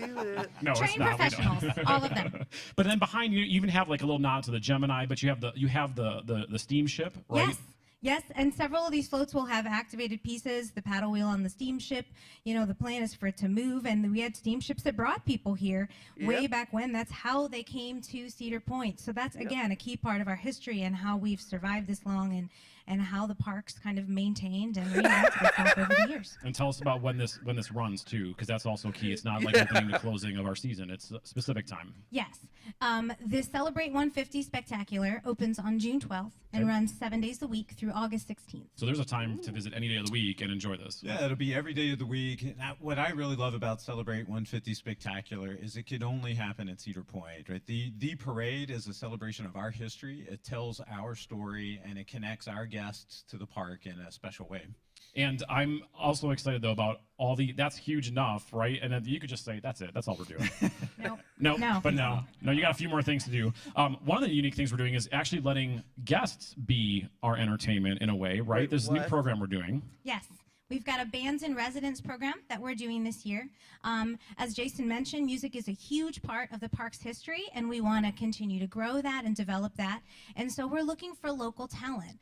No, Trained it's not. professionals, all of them. But then behind you even have like a little nod to the Gemini, but you have the steamship, right? Yes. Yes, and several of these floats will have activated pieces, the paddle wheel on the steamship. You know, the plan is for it to move, and we had steamships that brought people here way back when. That's how they came to Cedar Point. So that's, again, a key part of our history and how we've survived this long and how the park's kind of maintained and reinvented itself over the years. And tell us about when this runs, too, because that's also key. It's not like opening to closing of our season. It's a specific time. Yes. The Celebrate 150 Spectacular opens on June 12th and runs 7 days a week through August 16th. So there's a time to visit any day of the week and enjoy this. Yeah, it'll be every day of the week. And what I really love about Celebrate 150 Spectacular is it could only happen at Cedar Point, right? The parade is a celebration of our history. It tells our story, and it connects our guests to the park in a special way. And I'm also excited, though, about that's huge enough, right? And then you could just say, that's it. That's all we're doing. No, you got a few more things to do. One of the unique things we're doing is actually letting guests be our entertainment in a way, right? There's a new program we're doing. Yes. We've got a Bands in Residence program that we're doing this year. As Jason mentioned, music is a huge part of the park's history, and we want to continue to grow that and develop that. And so we're looking for local talent.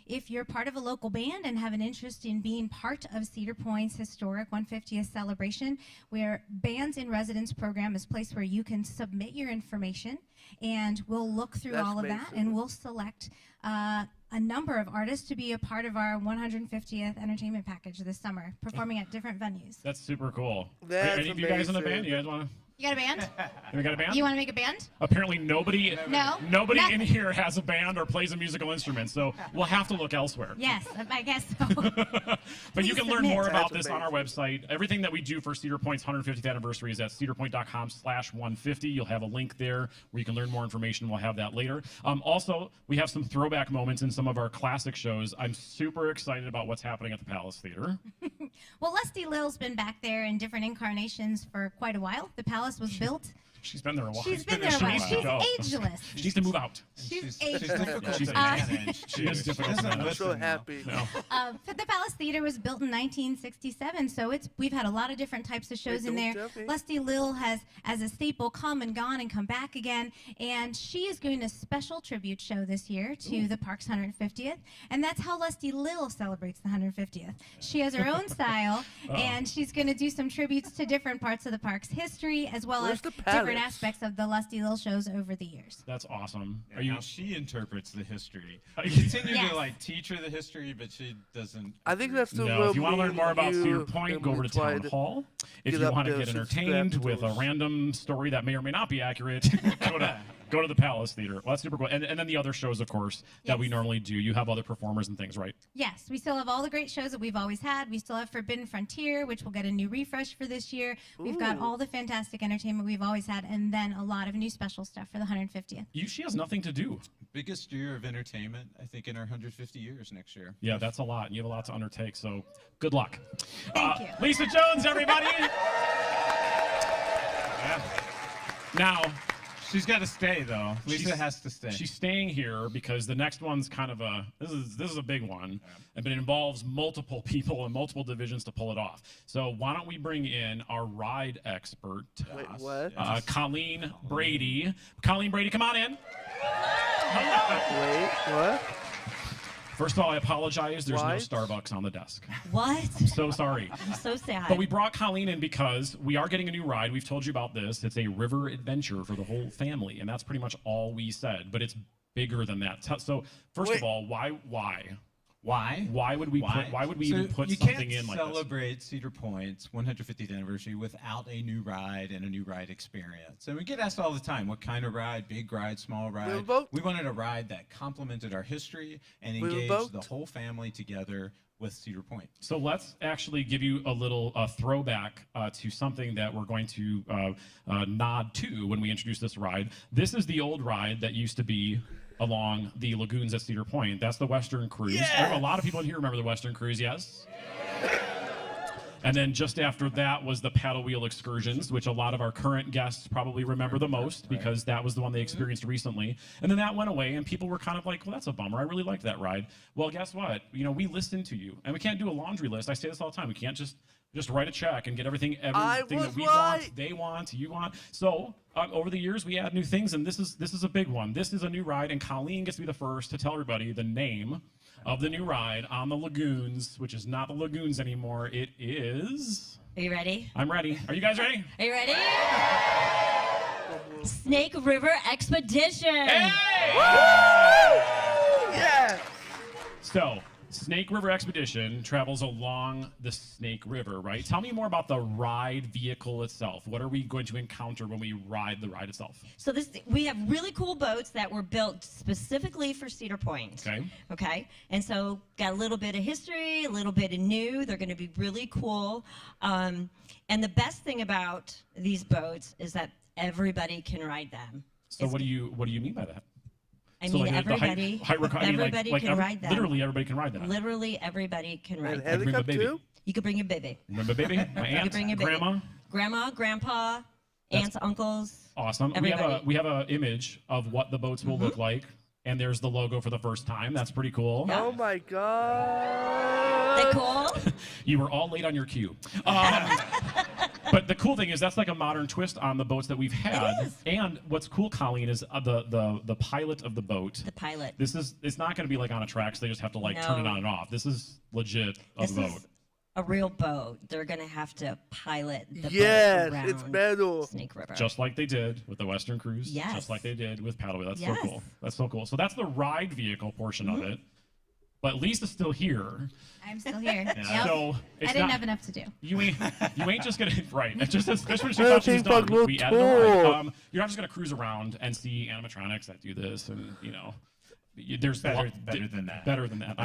If you're part of a local band and have an interest in being part of Cedar Point's historic 150th celebration, where Bands in Residence program is a place where you can submit your information, and we'll look through all of that, and we'll select a number of artists to be a part of our 150th entertainment package this summer, performing at different venues. That's super cool. That's any of you guys in the band? You guys want to? You got a band? We got a band? You want to make a band? Apparently nobody Nothing. in here has a band or plays a musical instrument, so we'll have to look elsewhere. Yes, I guess so. But you can learn more about this on our website. Everything that we do for Cedar Point's 150th anniversary is at cedarpoint.com/150. You'll have a link there where you can learn more information. We'll have that later. Also, we have some throwback moments in some of our classic shows. I'm super excited about what's happening at the Palace Theater. Well, Lusty Lil's been back there in different incarnations for quite a while. The Palace was built. She's been there a while. She's been there a while. She's ageless. She needs to move out. She's ageless. difficult She's to manage. She is difficult to manage. I'm so happy. No. The Palace Theater was built in 1967, so we've had a lot of different types of shows in there. Lusty Lil has, as a staple, come and gone and come back again, and she is doing a special tribute show this year to the park's 150th, and that's how Lusty Lil celebrates the 150th. She has her own style, and she's going to do some tributes to different parts of the park's history, as well as different aspects of the Lusty Lil shows over the years. That's awesome. How she interprets the history. You continue to teach her the history, but she doesn't. I think that's the If you want to learn more about Cedar Point, go over to Town Hall. If you want to get entertained with a random story that may or may not be accurate, Go to the Palace Theater. Well, that's super cool. And then the other shows, of course, that we Yes. normally do. You have other performers and things, right? Yes, we still have all the great shows that we've always had. We still have Forbidden Frontier, which will get a new refresh for this year. We've got all the fantastic entertainment we've always had, and then a lot of new special stuff for the 150th. She has nothing to do. Biggest year of entertainment, I think, in our 150 years next year. Yeah, that's a lot. And you have a lot to undertake, so good luck. Thank you. Lisa Jones, everybody. Now, She's got to stay, though. Lisa has to stay. She's staying here because the next one's kind of this is a big one, but it involves multiple people and multiple divisions to pull it off. So why don't we bring in our ride expert, Wait, what? Colleen Brady. Colleen Brady, come on in. Wait, what? First of all, I apologize. There's What? no Starbucks on the desk. What? I'm so sorry. I'm so sad. But we brought Colleen in because we are getting a new ride. We've told you about this. It's a river adventure for the whole family, and that's pretty much all we said. But it's bigger than that. So first of all, why? Why would we even put something in like this? You can't celebrate Cedar Point's 150th anniversary without a new ride and a new ride experience. And we get asked all the time, what kind of ride? Big ride, small ride? We wanted a ride that complemented our history and engaged the whole family together with Cedar Point. So let's actually give you a little throwback to something that we're going to nod to when we introduce this ride. This is the old ride that used to be along the lagoons at Cedar Point. That's the Western Cruise. Yes! A lot of people in here remember the Western Cruise, yes? And then just after that was the paddle wheel excursions, which a lot of our current guests probably remember the most because that was the one they experienced recently. And then that went away and people were kind of like, well, that's a bummer. I really liked that ride. Well, guess what? You know, we listened to you and we can't do a laundry list. I say this all the time. We can't just write a check and get everything that we want, they want, you want. So over the years, we add new things, and this is a big one. This is a new ride, and Colleen gets to be the first to tell everybody the name of the new ride on the lagoons, which is not the lagoons anymore. It is... Are you ready? I'm ready. Are you guys ready? Are you ready? Snake River Expedition. Hey! Yeah! So, Snake River Expedition travels along the Snake River, right? Tell me more about the ride vehicle itself. What are we going to encounter when we ride the ride itself? So we have really cool boats that were built specifically for Cedar Point. Okay. Okay. And so got a little bit of history, a little bit of new. They're going to be really cool. And the best thing about these boats is that everybody can ride them. So what do you mean by that? I mean, everybody can ride them. Literally everybody can ride that. Literally everybody can ride And them. helicopter too? You could bring a baby. Remember baby? My You aunt, could bring a baby. Grandma, grandpa, aunts, uncles. Awesome. Everybody. We have a image of what the boats will look like, and there's the logo for the first time. That's pretty cool. Yeah. Oh my god! They cool? You were all late on your cue. But the cool thing is that's like a modern twist on the boats that we've had. And what's cool, Colleen, is the pilot of the boat. The pilot. It's not going to be like on a track, so they just have to turn it on and off. This is legit a This boat. is a real boat. They're going to have to pilot the boat Yes, around it's metal. Snake River. Just like they did with the Western Cruise. Yes. Just like they did with Paddle Wheel. That's Yes. so cool. That's so cool. So that's the ride vehicle portion of it. But Lisa's still here. I'm still here. Yep. So I didn't have enough to do. You ain't just gonna right. It's just especially when she I thought she was think done. I'll We go added the ride. tour. You're not just gonna cruise around and see animatronics that do this, and there's Better than that. Better than that.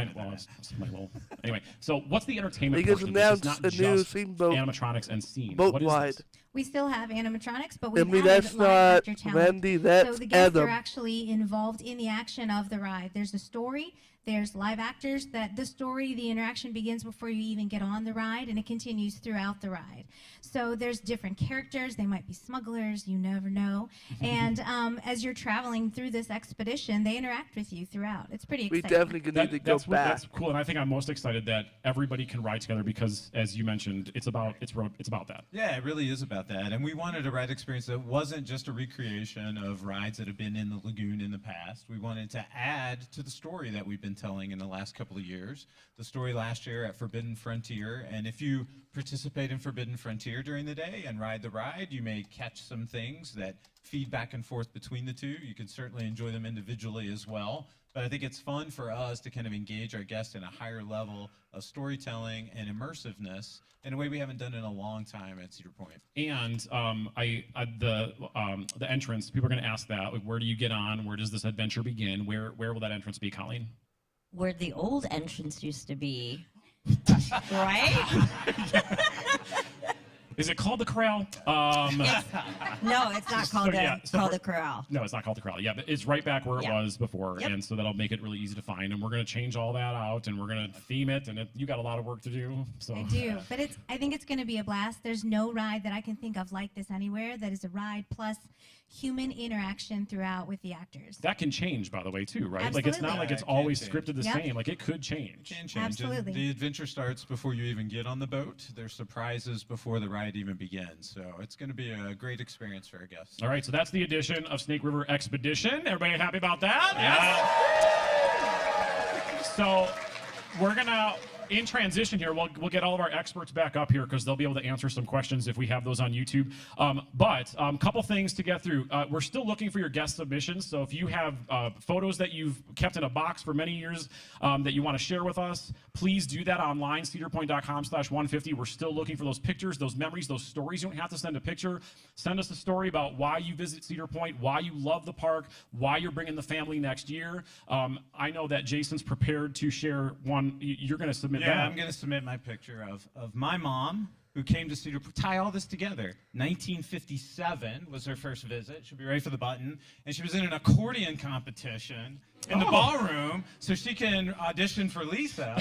Anyway, so what's the entertainment They just portion of this? It's announced not a new just steamboat animatronics and scenes. boat What is ride. this? We still have animatronics, but we've I mean, added that's live not actor talent. Wendy, that's so the guests are Adam. actually involved in the action of the ride. There's a story. There's live actors. That the story, the interaction begins before you even get on the ride, and it continues throughout the ride. So there's different characters. They might be smugglers. You never know. And as you're traveling through this expedition, they interact with you throughout. It's pretty We exciting. definitely need to go back. That's cool, and I think I'm most excited that everybody can ride together because, as you mentioned, it's about that. Yeah, it really is about that. And we wanted a ride experience that wasn't just a recreation of rides that have been in the lagoon in the past. We wanted to add to the story that we've been telling in the last couple of years. The story last year at Forbidden Frontier, and if you participate in Forbidden Frontier during the day and ride the ride, you may catch some things that feed back and forth between the two. You can certainly enjoy them individually as well. But I think it's fun for us to kind of engage our guests in a higher level of storytelling and immersiveness in a way we haven't done in a long time at Cedar Point. And the entrance, people are going to ask that. Like, where do you get on? Where does this adventure begin? Where will that entrance be, Colleen? Where the old entrance used to be, right? Is it called the Corral? No, it's not called the Corral. No, it's not called the Corral. Yeah, but it's right back where it was before, and so that'll make it really easy to find. And we're going to change all that out, and we're going to theme it. And you got a lot of work to do. So I do, but I think it's going to be a blast. There's no ride that I can think of like this anywhere. That is a ride plus human interaction throughout with the actors. That can change, by the way, too, right? Absolutely. Like, it's not like it's always scripted the same. Like, it could change. Can change. Absolutely. And the adventure starts before you even get on the boat. There's surprises before the ride even begins. So it's going to be a great experience for our guests. All right, so that's the edition of Snake River Expedition. Everybody happy about that? Yeah. So we're going to, in transition here, we'll get all of our experts back up here because they'll be able to answer some questions if we have those on YouTube. But a couple things to get through. We're still looking for your guest submissions. So if you have photos that you've kept in a box for many years that you want to share with us, please do that online, cedarpoint.com/150. We're still looking for those pictures, those memories, those stories. You don't have to send a picture. Send us a story about why you visit Cedar Point, why you love the park, why you're bringing the family next year. I know that Jason's prepared to share one. You're going to submit that. I'm going to submit my picture of my mom, who came to Cedar Point. Tie all this together. 1957 was her first visit. She'll be ready for the button. And she was in an accordion competition in the ballroom so she can audition for Lisa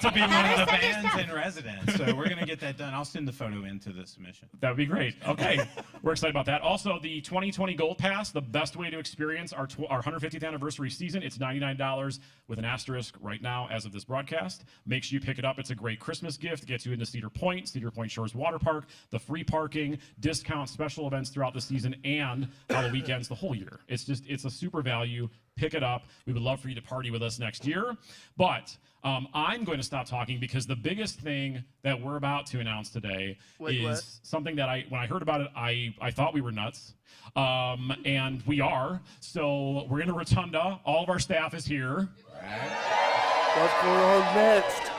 to be one of the bands in residence. So we're going to get that done. I'll send the photo into the submission. That would be great. Okay. We're excited about that. Also, the 2020 Gold Pass, the best way to experience our 150th anniversary season. It's $99 with an asterisk right now as of this broadcast. Make sure you pick it up. It's a great Christmas gift. It gets you into Cedar Point Shores Water Park, the free parking, discounts, special events throughout the season, and all the weekends the whole year. It's a super value. Pick it up. We would love for you to party with us next year. But I'm going to stop talking because the biggest thing that we're about to announce today is something that when I heard about it, I thought we were nuts. And we are. So we're in a rotunda. All of our staff is here. What's going on next?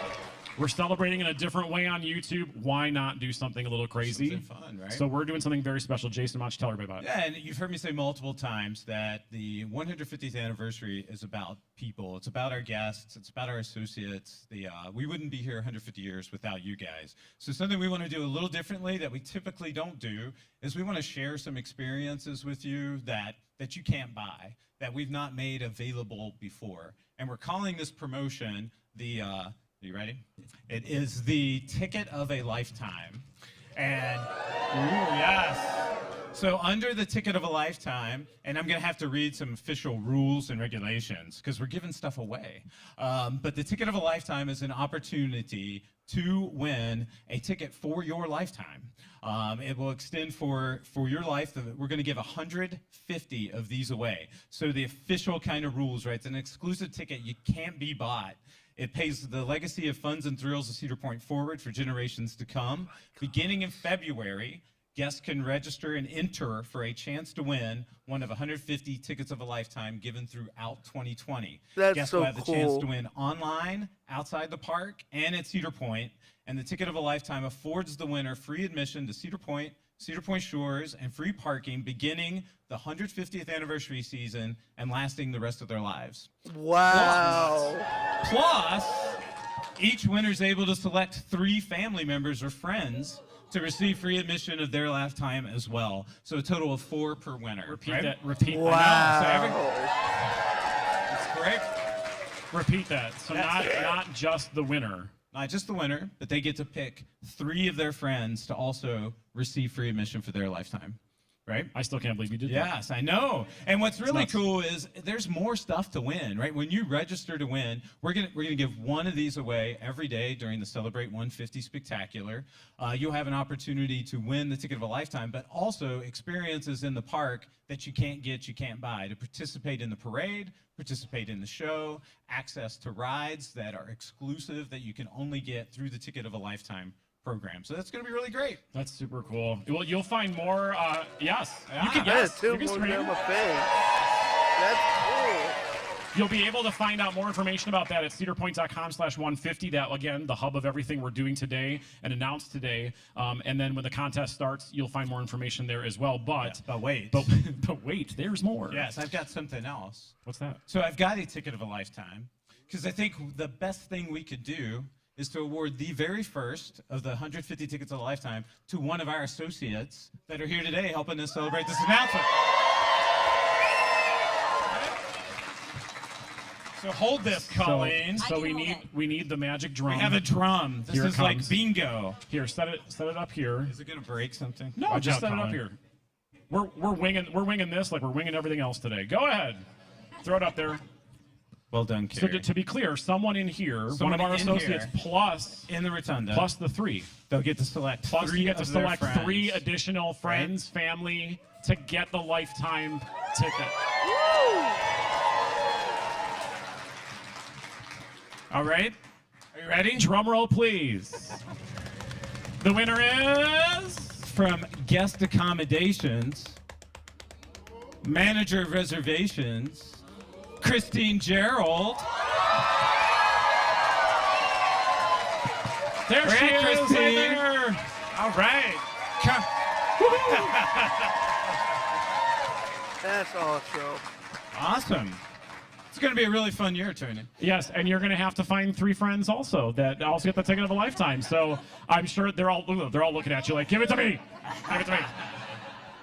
We're celebrating in a different way on YouTube. Why not do something a little crazy? Something fun, right? So we're doing something very special. Jason, why don't you tell everybody about it? Yeah, and you've heard me say multiple times that the 150th anniversary is about people. It's about our guests. It's about our associates. We wouldn't be here 150 years without you guys. So something we want to do a little differently that we typically don't do is we want to share some experiences with you that you can't buy, that we've not made available before. And we're calling this promotion are you ready? It is the ticket of a lifetime. And, yes. So under the ticket of a lifetime, and I'm going to have to read some official rules and regulations because we're giving stuff away. But the ticket of a lifetime is an opportunity to win a ticket for your lifetime. It will extend for your life. We're going to give 150 of these away. So the official kind of rules, right? It's an exclusive ticket. You can't be bought. It pays the legacy of funds and thrills of Cedar Point forward for generations to come. Beginning in February, guests can register and enter for a chance to win one of 150 tickets of a lifetime given throughout 2020. That's guests so will have the cool. chance to win online, outside the park, and at Cedar Point. And the ticket of a lifetime affords the winner free admission to Cedar Point Shores, and free parking beginning the 150th anniversary season and lasting the rest of their lives. Wow. Plus, each winner is able to select 3 family members or friends to receive free admission of their lifetime as well. So a total of 4 per winner. Repeat that. Repeat. Wow. That's great. Repeat that. So not just the winner. Not just the winner, but they get to pick 3 of their friends to also receive free admission for their lifetime. right? I still can't believe you did that. Yes, I know. And what's really nuts. cool is there's more stuff to win, right? When you register to win, we're gonna give one of these away every day during the Celebrate 150 Spectacular. You'll have an opportunity to win the ticket of a lifetime, but also experiences in the park that you can't get, you can't buy, to participate in the parade, participate in the show, access to rides that are exclusive that you can only get through the ticket of a lifetime program. So that's going to be really great. That's super cool. Well, you'll find more. Yes, you can. Yeah, Yes, two you can more stream. than my face. That's cool. You'll be able to find out more information about that at cedarpoint.com/150. That, again, the hub of everything we're doing today and announced today. And then when the contest starts, you'll find more information there as well. But wait. But wait, there's more. Yes, I've got something else. What's that? So I've got a ticket of a lifetime because I think the best thing we could do is to award the very first of the 150 tickets of a lifetime to one of our associates that are here today helping us celebrate this announcement. So hold this, Colleen. So we need the magic drum. We have a drum. This Here it is like comes. bingo. Here, set it up here. Is it gonna break something? No, Watch just out, set it up Colin. here. We're winging this like we're winging everything else today. Go ahead, throw it up there. Well done, So Carrie. to be clear, someone in here, Someone one of our in associates, here. plus in the rotunda, plus the three. they'll get to select Plus, three you get to of their select friends. 3 additional friends, family, to get the lifetime ticket. All right, are you ready? Drum roll, please. The winner is From Guest Accommodations, Manager of Reservations, Christine Gerald. there. She is, Christine. right there. All right. Come. That's awesome. Awesome. It's going to be a really fun year, Tony. Yes, and you're going to have to find 3 friends also that also get the ticket of a lifetime. So I'm sure they're all looking at you like, give it to me, give it to me.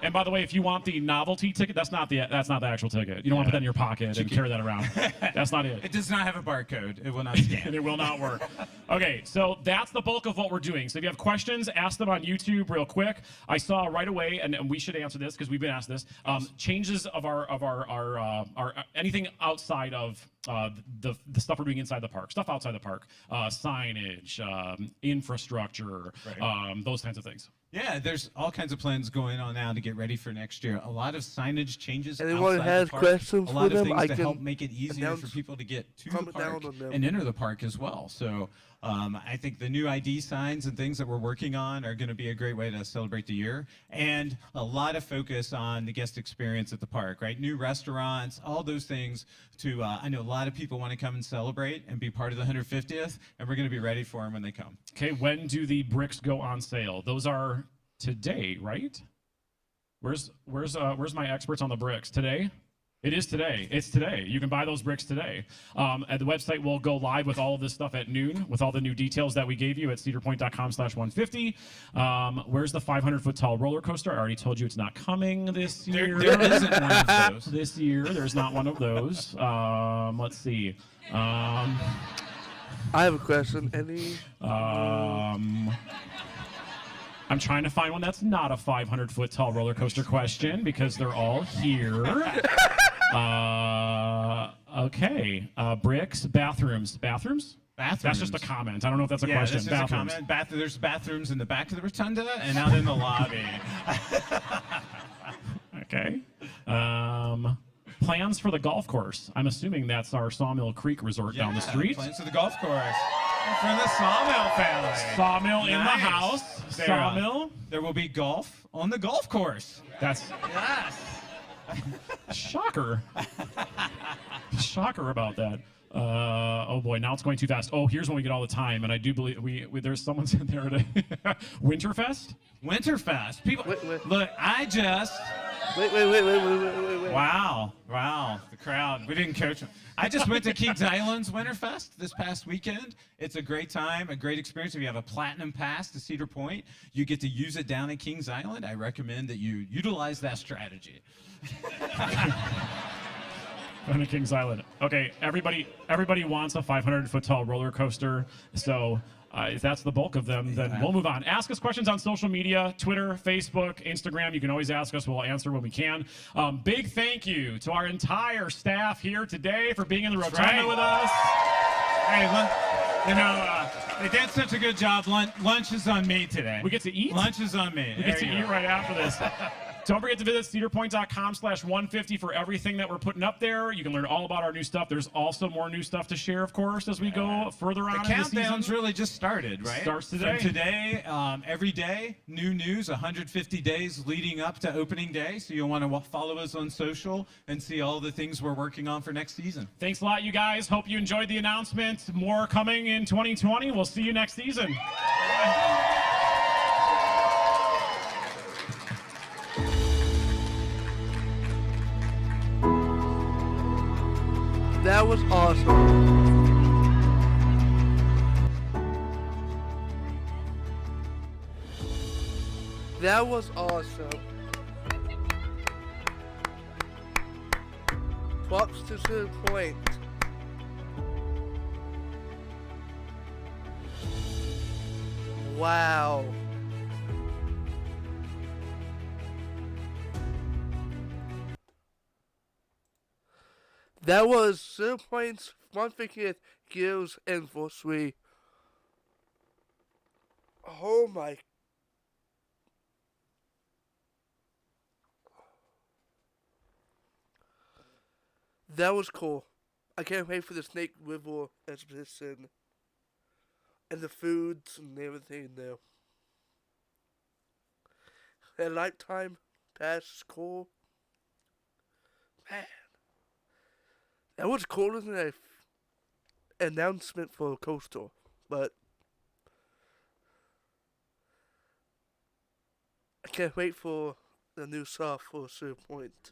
And by the way, if you want the novelty ticket, that's not the actual ticket. You don't want to put that in your pocket and carry that around. That's not it. It does not have a barcode. It will not scan. And it will not work. Okay, so that's the bulk of what we're doing. So if you have questions, ask them on YouTube real quick. I saw right away, and we should answer this because we've been asked this. Changes of our anything outside of the stuff we're doing inside the park, stuff outside the park, signage, infrastructure, those kinds of things. Yeah, there's all kinds of plans going on now to get ready for next year. A lot of signage changes. Anyone outside has the park. questions A lot for of them, things I to can help make it easier for announce- people to get to the comment down park on them. and enter the park as well. So I think the new ID signs and things that we're working on are going to be a great way to celebrate the year. And a lot of focus on the guest experience at the park, right? New restaurants, all those things to, I know a lot of people want to come and celebrate and be part of the 150th, and we're going to be ready for them when they come. Okay, when do the bricks go on sale? Those are today, right? Where's my experts on the bricks? Today? It is today. It's today. You can buy those bricks today. And the website will go live with all of this stuff at noon, with all the new details that we gave you at cedarpoint.com/150. Where's the 500-foot tall roller coaster? I already told you it's not coming this year. There isn't one of those. This year, there's not one of those. Let's see. I have a question. Any? I'm trying to find one that's not a 500-foot tall roller coaster question because they're all here. Okay. Bricks, bathrooms. Bathrooms? Bathrooms. That's just a comment. I don't know if that's a question. This is Bathrooms. a comment. There's bathrooms in the back of the rotunda and out in the lobby. Okay. Plans for the golf course. I'm assuming that's our Sawmill Creek Resort down the street. Plans for the golf course. From the Sawmill family. Sawmill in the Nice. house. Sarah, Sawmill. There will be golf on the golf course. That's Yes. shocker. Shocker about that. Oh boy, now it's going too fast. Oh, here's when we get all the time, and I do believe there's someone sitting there today. Winterfest? Winterfest. People, Wait. look, I just. Wait. Wow, the crowd. We didn't coach them. I just went to Kings Island's Winterfest this past weekend. It's a great time, a great experience. If you have a platinum pass to Cedar Point, you get to use it down at Kings Island. I recommend that you utilize that strategy. On the Kings Island. Okay, everybody wants a 500-foot tall roller coaster. So If that's the bulk of them, then we'll move on. Ask us questions on social media, Twitter, Facebook, Instagram. You can always ask us. We'll answer when we can. Big thank you to our entire staff here today for being in the rotunda with us. Hey, they did such a good job. Lunch is on me today. We get to eat? Lunch is on me. We get to eat right after this. Don't forget to visit cedarpoint.com/150 for everything that we're putting up there. You can learn all about our new stuff. There's also more new stuff to share, of course, as we go further on in the season. The countdown's really just started, right? Starts today. From today, every day, new news, 150 days leading up to opening day. So you'll want to follow us on social and see all the things we're working on for next season. Thanks a lot, you guys. Hope you enjoyed the announcement. More coming in 2020. We'll see you next season. That was awesome. That was awesome. Props to Cedar Point. Wow. That was 0 points, 150th, Gills, and Vosui. Oh my. That was cool. I can't wait for the Snake River exhibition. And the foods and everything there. And Lifetime Pass is cool. Man. That was cooler than an announcement for a coastal, but I can't wait for the new stuff for Cedar Point.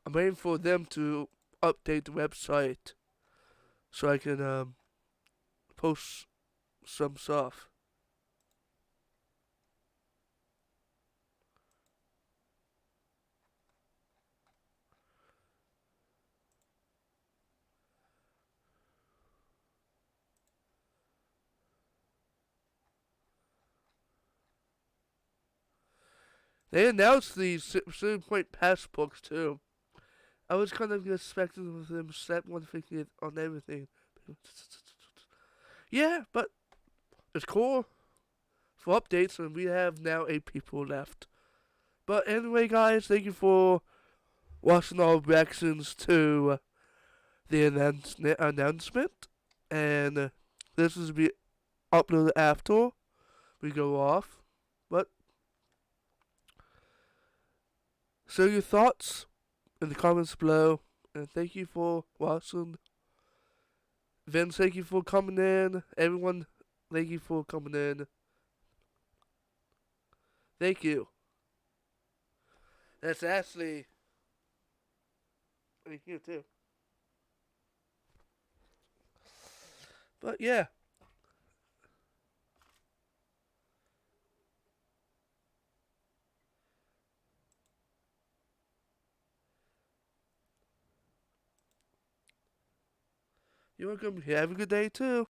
I'm waiting for them to update the website so I can post some stuff. They announced the Cedar Point passbooks too. I was kind of expecting them to set 150th on everything. Yeah, but it's cool for updates, and we have now 8 people left. But anyway, guys, thank you for watching our reactions to the announcement. And this is be uploaded after we go off. But so your thoughts in the comments below, and thank you for watching. Vince, thank you for coming in. Everyone, thank you for coming in. Thank you. That's Ashley. Thank you too. But yeah. You're welcome. Have a good day too.